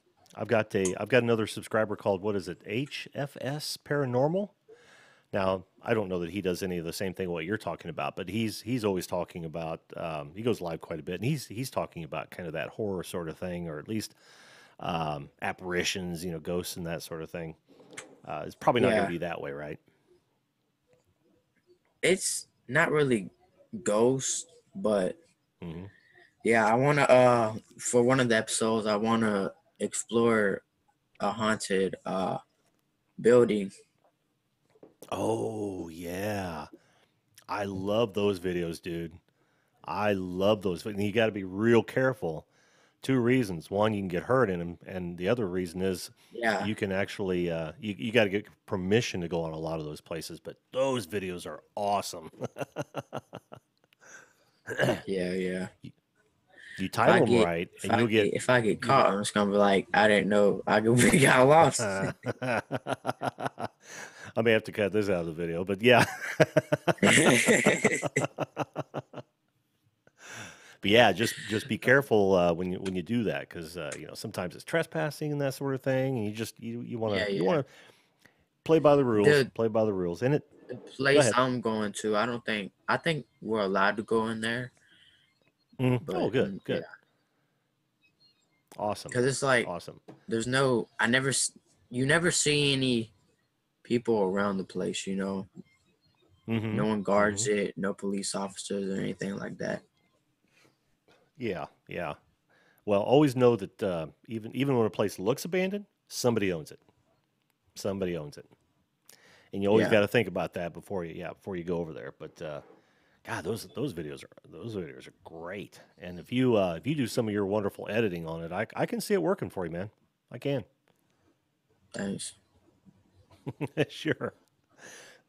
got another subscriber called, what is it? HFS Paranormal. Now, I don't know that he does any of the same thing what you're talking about, but he's always talking about, he goes live quite a bit, and he's talking about kind of that horror sort of thing, or at least apparitions, ghosts and that sort of thing. It's probably not going to Yeah. be that way, right? It's not really ghosts, but Mm-hmm. yeah, I wanna for one of the episodes I wanna explore a haunted building. Oh, yeah. I love those videos, dude. I love those. And you got to be real careful. Two reasons. One, you can get hurt in them, and the other reason is Yeah. you can actually you got to get permission to go on a lot of those places. But those videos are awesome. Yeah. You title them right, If and you'll get. if I get caught, I'm just gonna be like, I didn't know we got lost. I may have to cut this out of the video, but yeah. But yeah, just be careful when you do that, because sometimes it's trespassing and that sort of thing, and you want to Yeah. play by the rules, The and it. the Go place ahead. I'm going to, I think we're allowed to go in there, Oh, but good. yeah, Awesome. because it's like Awesome. there's no, you never see any people around the place, Mm-hmm. No one guards it, no police officers or anything like that. Yeah. Well, always know that even when a place looks abandoned, somebody owns it. Somebody owns it, and you always Yeah. got to think about that before you go over there. But God, those videos are great. And if you do some of your wonderful editing on it, I can see it working for you, man. I can. Thanks. Sure.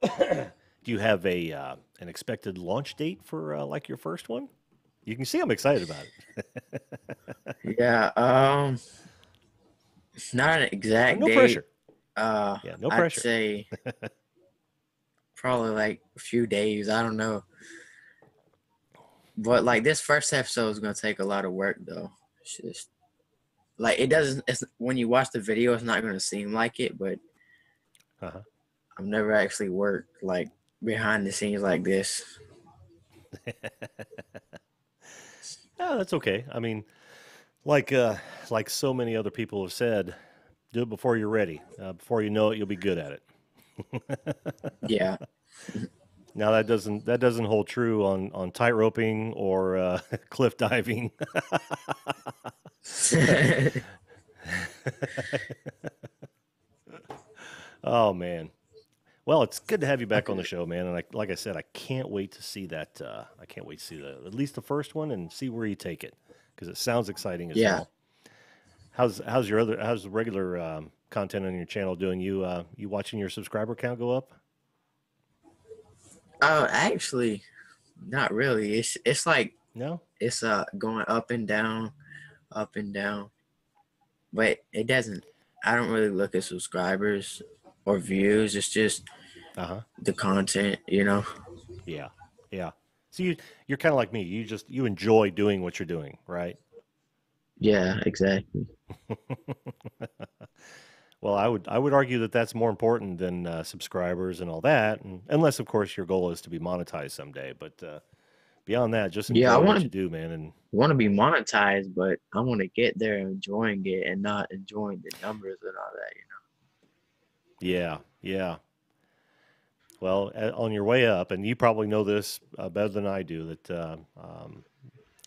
Do you have an expected launch date for like your first one? You can see I'm excited about it. Yeah, not an exact No date. pressure. No I'd pressure. Say probably like a few days. I don't know. But like this first episode is gonna take a lot of work though. It's just like it's when you watch the video, it's not gonna seem like it, but Uh-huh. I've never actually worked like behind the scenes like this. No, that's okay. I mean, like so many other people have said, do it before you're ready. Before you know it, you'll be good at it. Yeah. Now that doesn't hold true on tight roping or cliff diving. Oh man. Well, it's good to have you back on the show, man. And like I said, I can't wait to see that. I can't wait to see at least the first one and see where you take it, because it sounds exciting as hell. How's the regular content on your channel doing? You watching your subscriber count go up? Actually, not really. It's like No. it's going up and down, but it doesn't. I don't really look at subscribers or views. It's just the content, Yeah. So you're kind of like me. You enjoy doing what you're doing, right? Yeah, exactly. Well, I would argue that that's more important than subscribers and all that, and, unless of course your goal is to be monetized someday. But beyond that, just Yeah, I enjoy what want you do, man. And to be monetized, but I want to get there enjoying it and not enjoying the numbers and all that, yeah. Well, on your way up, and you probably know this better than I do, that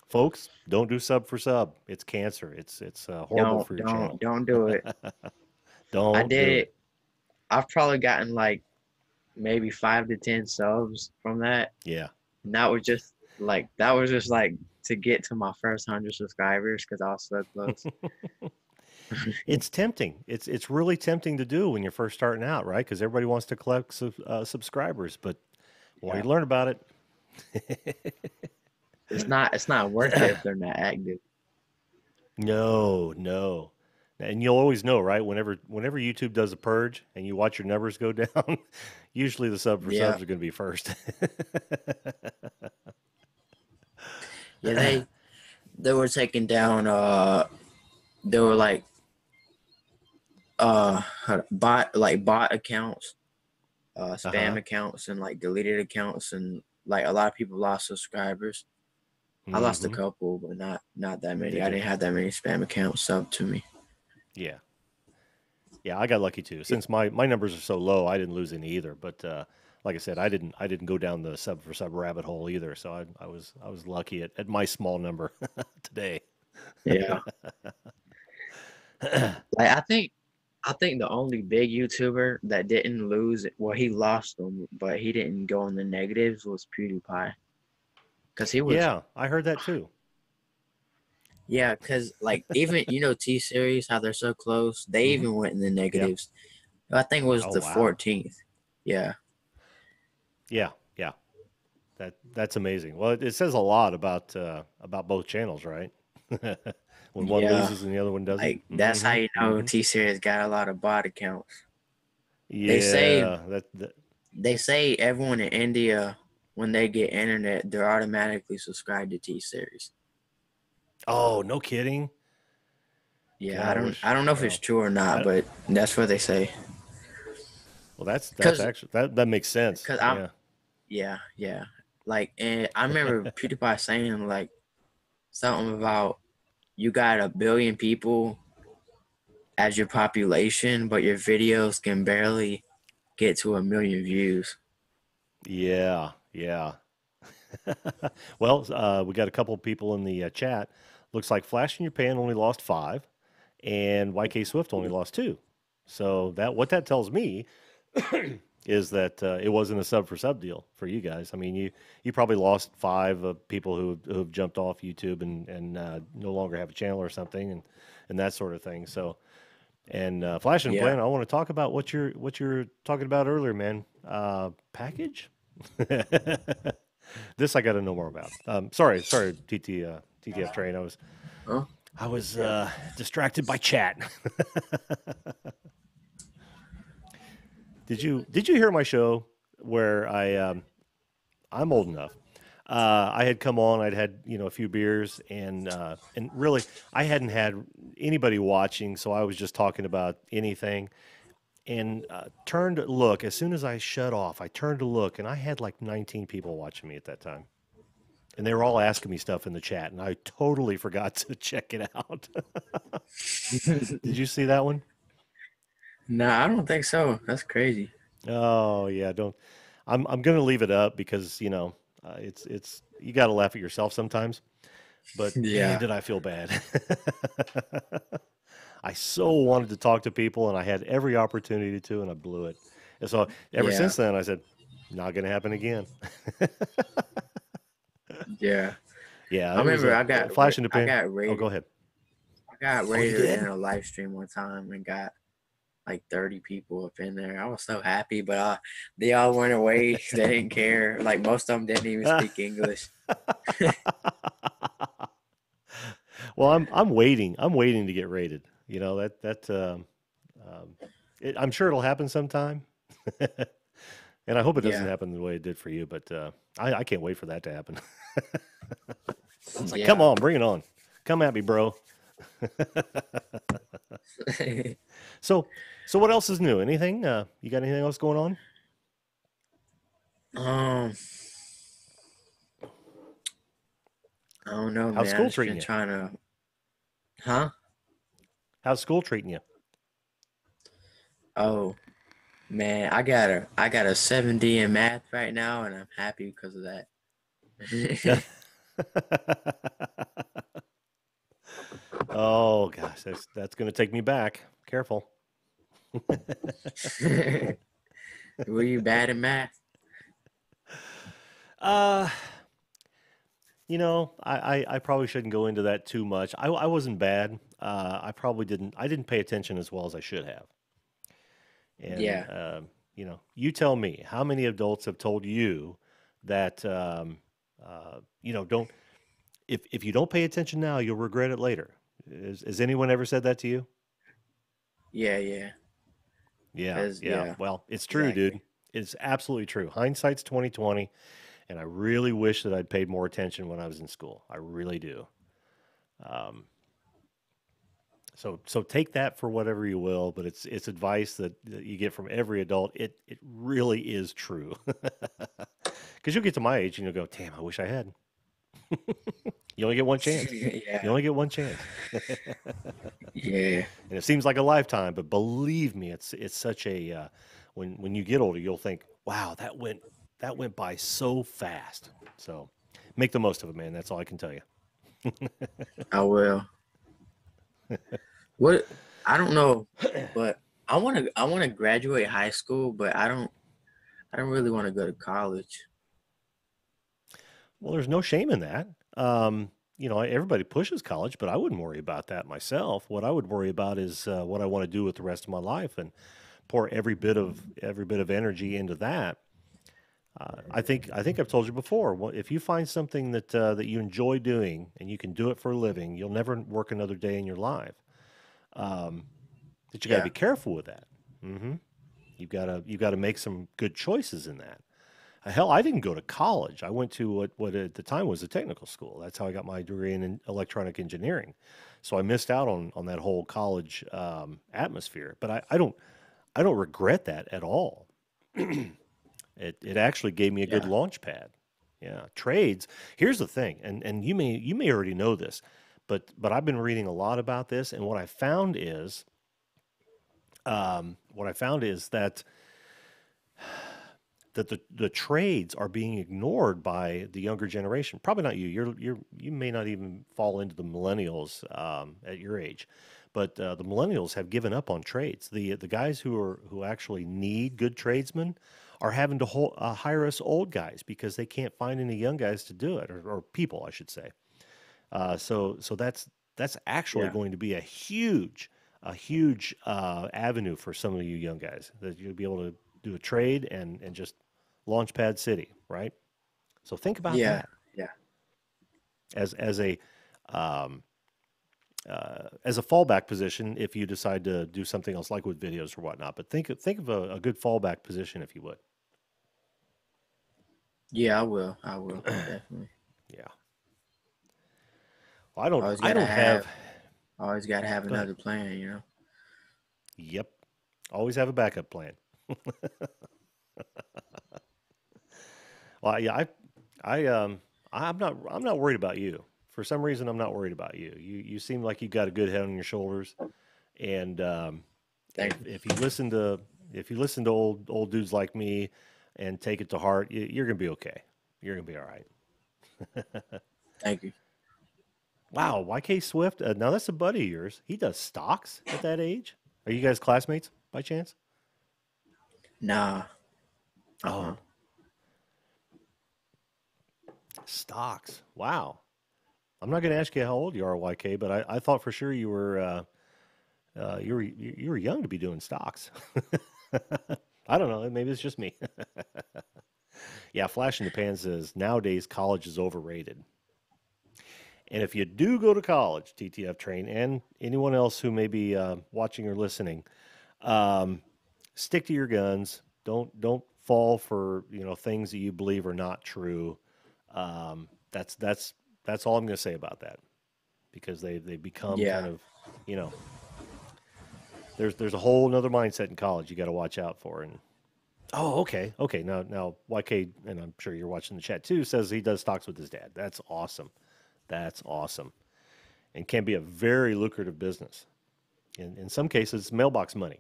folks, don't do sub for sub. It's cancer. It's horrible for your channel. Don't do it. Don't I did do it. I've probably gotten like maybe 5 to 10 subs from that. Yeah. And that was just like to get to my first 100 subscribers because I was so close. It's tempting. It's really tempting to do when you're first starting out, right? Because everybody wants to collect subscribers, but when you learn about it, it's not worth it if they're not active. No. And you'll always know, right? Whenever YouTube does a purge and you watch your numbers go down, Usually the sub for Yeah, subs are going to be first. yeah. They were taking down. They were like bot accounts, spam Uh-huh. accounts, and like deleted accounts, and like a lot of people lost subscribers. I lost a Mm-hmm. couple, but not that many. Did I you? didn't have that many spam accounts sub to me. Yeah. Yeah, I got lucky too. Since my numbers are so low, I didn't lose any either. But like I said, I didn't go down the sub for sub rabbit hole either. So I was lucky at my small number today. Yeah, like I think the only big YouTuber that didn't lose, well, he lost them, but he didn't go in the negatives was PewDiePie, because he was, Yeah, I heard that too. yeah, because like even T series how they're so close, they Hmm. even went in the Yeah. negatives. I think it was Oh the wow. 14th. Yeah, Yeah. Yeah. That's amazing. Well, it says a lot about both channels, right? When one yeah, loses and the other one doesn't. like that's how Hmm. you know Hmm. T series got a lot of bot accounts. They say Yeah. That. they say everyone in India when they get internet, they're automatically subscribed to T series. Oh, no kidding. Yeah, God, I I don't wish. I don't know if it's Well, true or not, I but that's what they say. well that's Cause, actually that makes sense. cause I'm Yeah. yeah. Like, and I remember PewDiePie saying like something about you got 1 billion people as your population, but your videos can barely get to 1 million views. Yeah. Yeah. Well, we got a couple of people in the chat. Looks like Flash in Your Pan only lost 5, and YK Swift only lost 2. So what that tells me is that it wasn't a sub for sub deal for you guys. I mean, you probably lost 5 of people who've jumped off YouTube and no longer have a channel or something, and that sort of thing. So, and Flash and Yeah. Plan, I want to talk about what you're talking about earlier, man. Package. This I got to know more about. Sorry, TTF Train. Huh? I was Yeah. distracted by chat. Did you hear my show where I'm old enough. I had come on. I'd had a few beers, and really I hadn't had anybody watching, so I was just talking about anything. And turned to look as soon as I shut off. I turned to look, and I had like 19 people watching me at that time. And they were all asking me stuff in the chat, and I totally forgot to check it out. Did you see that one? Nah, I don't think so. That's crazy. Oh yeah, don't. I'm gonna leave it up because it's you got to laugh at yourself sometimes. But man, Yeah. did I feel bad. I so wanted to talk to people, and I had every opportunity to, and I blew it. And so ever Yeah. since then, I said, not gonna happen again. Yeah. Yeah, I it was remember a flash in the pan. Oh, go ahead. I got Oh, you rated in did? a live stream one time and got like 30 people up in there. I was so happy, but they all went away. They didn't care. Like most of them didn't even speak English. Well, I'm waiting. I'm waiting to get rated. Um, I'm sure it'll happen sometime, and I hope it doesn't Yeah. happen the way it did for you. But I can't wait for that to happen. It's like, come Yeah. on, bring it on, come at me, bro. So, so what else is new? Anything? You got anything else going on? um, I don't know, How's man. I school just treating been you? trying to, huh? How's school treating you? Oh man, I got a 70 in math right now, and I'm happy because of that. Oh gosh, that's gonna take me back. Careful. Were you bad in math? Uh, I probably shouldn't go into that too much. I wasn't bad. I didn't pay attention as well as I should have. And Yeah. you tell me, how many adults have told you that don't if you don't pay attention now, you'll regret it later. Has anyone ever said that to you? Yeah. Yeah, Cause yeah. yeah, Well, it's true, dude. exactly. It's absolutely true. Hindsight's 2020, and I really wish that I'd paid more attention when I was in school. I really do. Um, so take that for whatever you will, but it's advice that you get from every adult. It really is true. Because you'll get to my age and you'll go, damn, I wish I had. You only get one chance. You Yeah. only get one chance. Yeah. And it seems like a lifetime, but believe me, it's such a when you get older, you'll think, wow, that went by so fast. So make the most of it, man. That's all I can tell you. I will. What I don't know, but I want to graduate high school, but I don't really want to go to college. Well, there's no shame in that. Everybody pushes college, but I wouldn't worry about that myself. What I would worry about is what I want to do with the rest of my life, and pour every bit of energy into that. I think I've told you before. If you find something that you enjoy doing and you can do it for a living, you'll never work another day in your life. Um, but you got to Yeah. be careful with that. hmm you got to make some good choices in that. Hell, I didn't go to college. I went to what at the time was a technical school. That's how I got my degree in electronic engineering. So I missed out on that whole college atmosphere. But I don't regret that at all. It actually gave me a good Yeah. launch pad. Yeah, trades. Here's the thing, and you may already know this, but I've been reading a lot about this, and what I found is that the trades are being ignored by the younger generation. Probably not you. You may not even fall into the millennials at your age, but the millennials have given up on trades. The guys who actually need good tradesmen are having to hire us old guys because they can't find any young guys to do it, or people, I should say. So that's actually Yeah. going to be a huge avenue for some of you young guys that you'll be able to do a trade and just launch pad city, right? So think about Yeah. that Yeah. as um, as a fallback position if you decide to do something else like with videos or whatnot. But think of a good fallback position if you would. Yeah, I will. I will. Definitely. Yeah. Well, I don't Always I gotta don't have. have always gotta have Go ahead. another plan. Yep. Always have a backup plan. Well, yeah, I'm not worried about you. For some reason, I'm not worried about you. You seem like you got a good head on your shoulders, and Thank if you. if you listen to if you listen to old dudes like me and take it to heart, you're gonna be okay. You're gonna be all right. Thank you. Wow, YK Swift. Now that's a buddy of yours. He does stocks at that age. Are you guys classmates by chance? Nah. Uh-uh. Oh, stocks. Wow. I'm not going to ask you how old you are, YK, but I thought for sure you were young to be doing stocks. I don't know. Maybe it's just me. Yeah, Flash in the Pan says nowadays college is overrated. And if you do go to college, TTF Train, and anyone else who may be watching or listening, um, stick to your guns. Don't fall for things that you believe are not true. That's all I'm going to say about that because they become Yeah. kind of you know there's a whole nother mindset in college you got to watch out for. And oh, okay, now YK, and I'm sure you're watching the chat too, says he does stocks with his dad. That's awesome. That's awesome, and can be a very lucrative business. In some cases, mailbox money.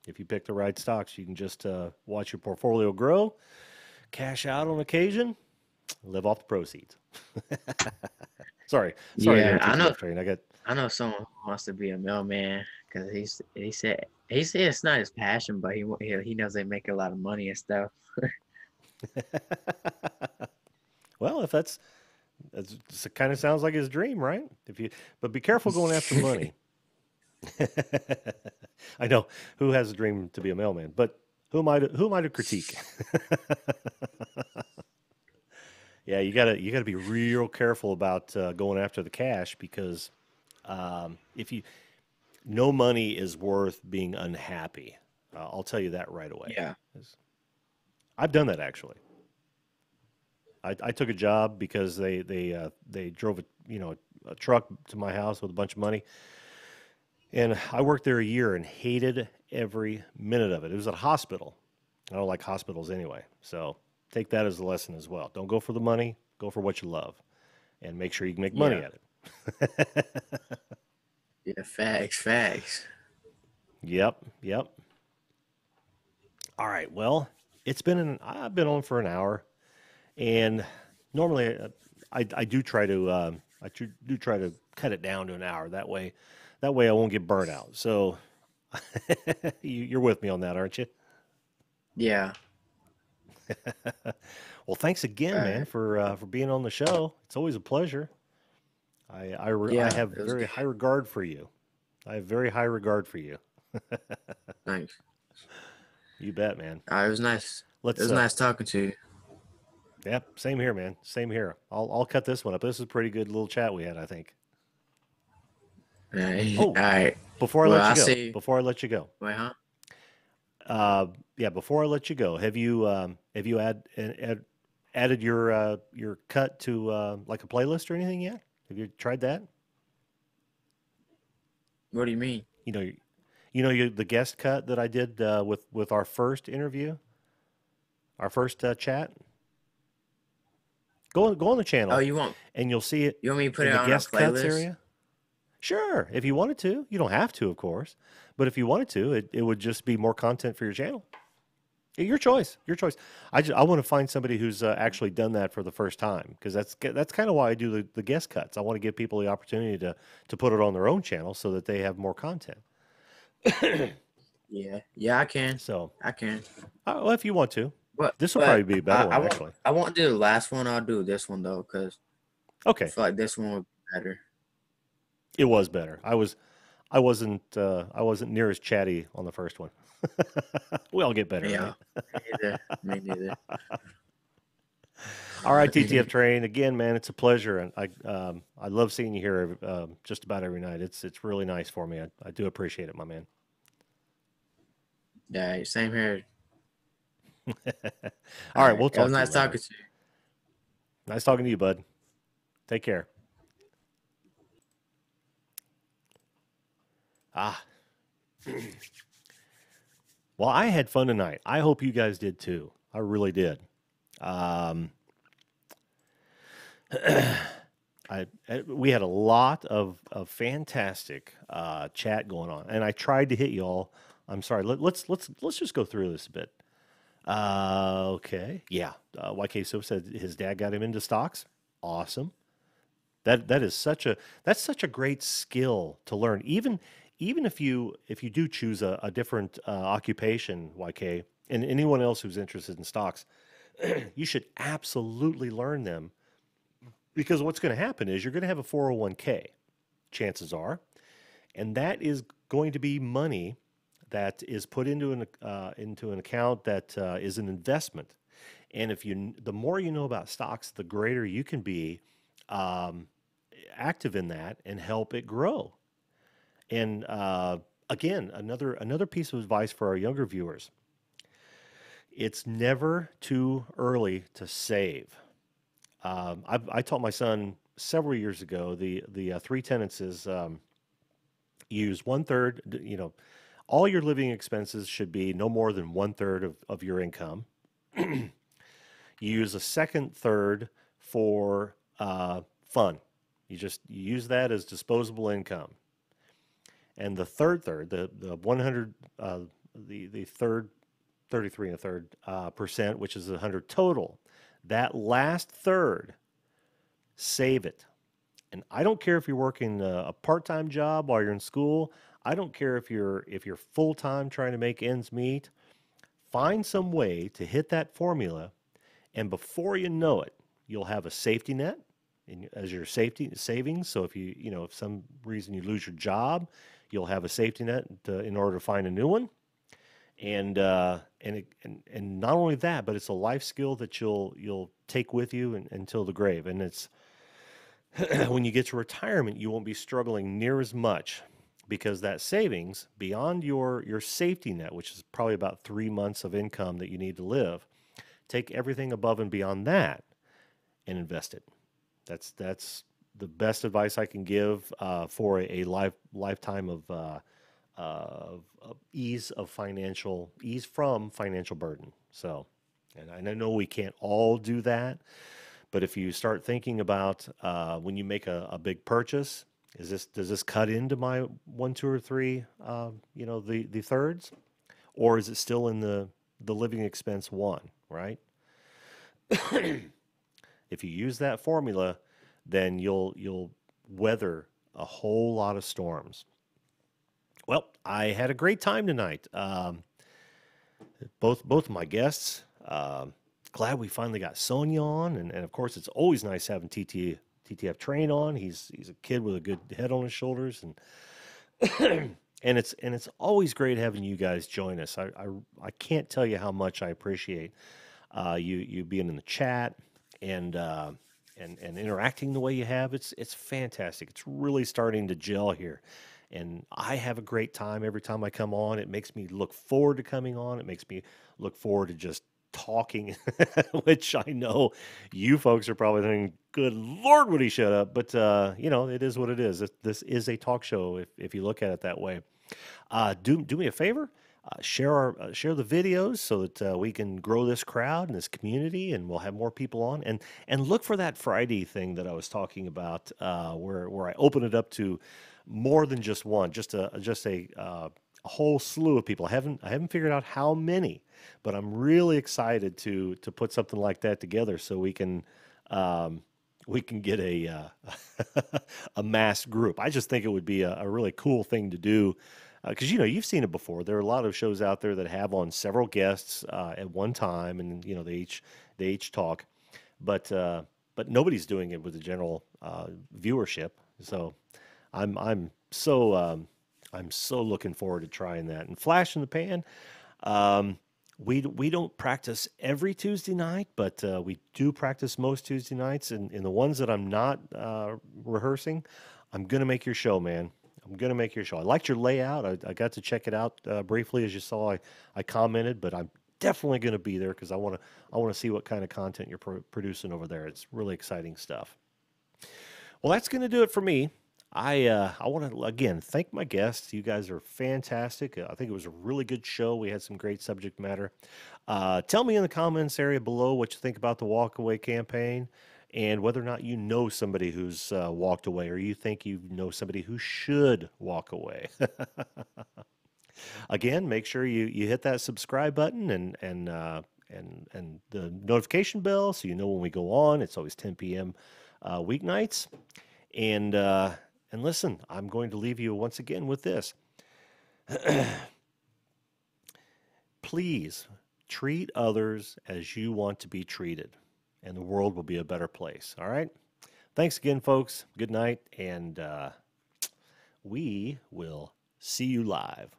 If you pick the right stocks, you can just watch your portfolio grow, cash out on occasion, live off the proceeds. Sorry Yeah. there, I know TTF Train. I got. I know someone who wants to be a mailman because he said it's not his passion, but he knows they make a lot of money and stuff. Well, if that's it kind of sounds like his dream, right? But be careful going after money. I know who has a dream to be a mailman, but who am I to critique? Yeah, you gotta be real careful about going after the cash because if you no money is worth being unhappy. I'll tell you that right away. Yeah. I've done that actually. I took a job because they drove a truck to my house with a bunch of money, and I worked there a year and hated every minute of it. It was at a hospital. I don't like hospitals anyway, so take that as a lesson as well. Don't go for the money. Go for what you love, and make sure you can make money Yeah. at it. Yeah. Facts. Yep, yep. All right. Well, I've been on for an hour, and normally I do try to do try to cut it down to an hour. That way I won't get burnt out. So you're with me on that, aren't you? Yeah. Well, thanks again, All man, right. for being on the show. It's always a pleasure. I Yeah. have It was very good. high regard for you. I have very high regard for you. Thanks. You bet, man. It was nice. It Let's was nice talking to you. Yep, same here, man. Same here. I'll cut this one up. This is a pretty good little chat we had, I think. All right. Oh, All right. before I Well, let you I'll go, see you. before I let you go, Wait, huh? yeah, before I let you go, have you added your cut to like a playlist or anything yet? Have you tried that? What do you mean? You know, the guest cut that I did with our first interview, our first chat. Go on the Oh, channel, and you'll see it you want me to put in it the on a guest cuts playlist? area. Sure, if you wanted to. You don't have to, of course, but if you wanted to, it would just be more content for your channel. Your choice. Your choice. I want to find somebody who's actually done that for the first time because that's kind of why I do the guest cuts. I want to give people the opportunity to put it on their own channel so that they have more content. Yeah. Yeah, I can. So, I can. well, if you want to, But this will probably but be a better I, one I won't actually. I won't do the last one. I'll do this one though, because I Okay, feel like this one would be better. it was better. I wasn't near as chatty on the first one. We all get better, Yeah. right? Me neither. Me neither. All right, TTF Train. Again, man, it's a pleasure, and I love seeing you here just about every night. It's really nice for me. I do appreciate it, my man. Yeah, same here. All All right, right. we'll It was talk to you nice later. talking to you. Nice talking to you, bud. Take care. Ah, well, I had fun tonight. I hope you guys did too. I really did. Um, we had a lot of fantastic chat going on, and I tried to hit you all. I'm sorry. Let's just go through this a bit. Okay, yeah. YK So said his dad got him into stocks. Awesome. That is that's such a great skill to learn. Even if you do choose a different occupation, YK, and anyone else who's interested in stocks, you should absolutely learn them because what's going to happen is you're going to have a 401k, chances are, and that is going to be money that is put into an account that is an investment. And the more you know about stocks, the greater you can be um, active in that and help it grow. And again, another piece of advice for our younger viewers: it's never too early to save. I taught my son several years ago the three tenets is use one third. All your living expenses should be no more than one third of your income. You use a second third for fun. You use that as disposable income. And the third, the 100, the third 33 and a third percent, which is 100 total, that last third, save it. And I don't care if you're working a part-time job while you're in school. I don't care if you're full-time trying to make ends meet. Find some way to hit that formula, and before you know it, you'll have a safety net as your safety savings. So if some reason you lose your job, you'll have a safety net in order to find a new one. And not only that, but it's a life skill that you'll take with you until the grave. And it's when you get to retirement, you won't be struggling near as much because that savings beyond your safety net, which is probably about 3 months of income that you need to live, take everything above and beyond that and invest it. That's the best advice I can give for a lifetime of ease from financial burden. So, and I know we can't all do that, but if you start thinking about when you make a big purchase, does this cut into my one, two, or three, the thirds, or is it still in the living expense one, right? If you use that formula, then you'll weather a whole lot of storms. Well, I had a great time tonight. Both of my guests. Glad we finally got Sonia on, and of course it's always nice having TTF Train on. He's a kid with a good head on his shoulders, and and it's always great having you guys join us. I can't tell you how much I appreciate you being in the chat and and interacting the way you have. It's fantastic. It's really starting to gel here. And I have a great time every time I come on. It makes me look forward to coming on. It makes me look forward to just talking, which I know you folks are probably thinking, good Lord, would he shut up? But, it is what it is. This is a talk show if you look at it that way. Do me a favor. Share the videos so that we can grow this crowd and this community, and we'll have more people on. And look for that Friday thing that I was talking about, where I open it up to more than just one, just a whole slew of people. I haven't figured out how many, but I'm really excited to put something like that together so we can get a a mass group. I just think it would be a really cool thing to do. Because you've seen it before. There are a lot of shows out there that have on several guests at one time, and they each talk, but nobody's doing it with the general viewership. So I'm so looking forward to trying that. And flash in the pan, we don't practice every Tuesday night, but we do practice most Tuesday nights. And in the ones that I'm not rehearsing, I'm gonna make your show, man. I'm going to make your show. I liked your layout. I got to check it out briefly. As you saw, I commented, but I'm definitely going to be there because I want to see what kind of content you're producing over there. It's really exciting stuff. Well, that's going to do it for me. I want to, again, thank my guests. You guys are fantastic. I think it was a really good show. We had some great subject matter. Tell me in the comments area below what you think about the Walkaway campaign, and whether or not you know somebody who's walked away, or you think you know somebody who should walk away. Again, make sure you hit that subscribe button and the notification bell so you know when we go on. It's always 10 p.m. Weeknights. And listen, I'm going to leave you once again with this. Please treat others as you want to be treated, and the world will be a better place. All right? Thanks again, folks. Good night, and we will see you live.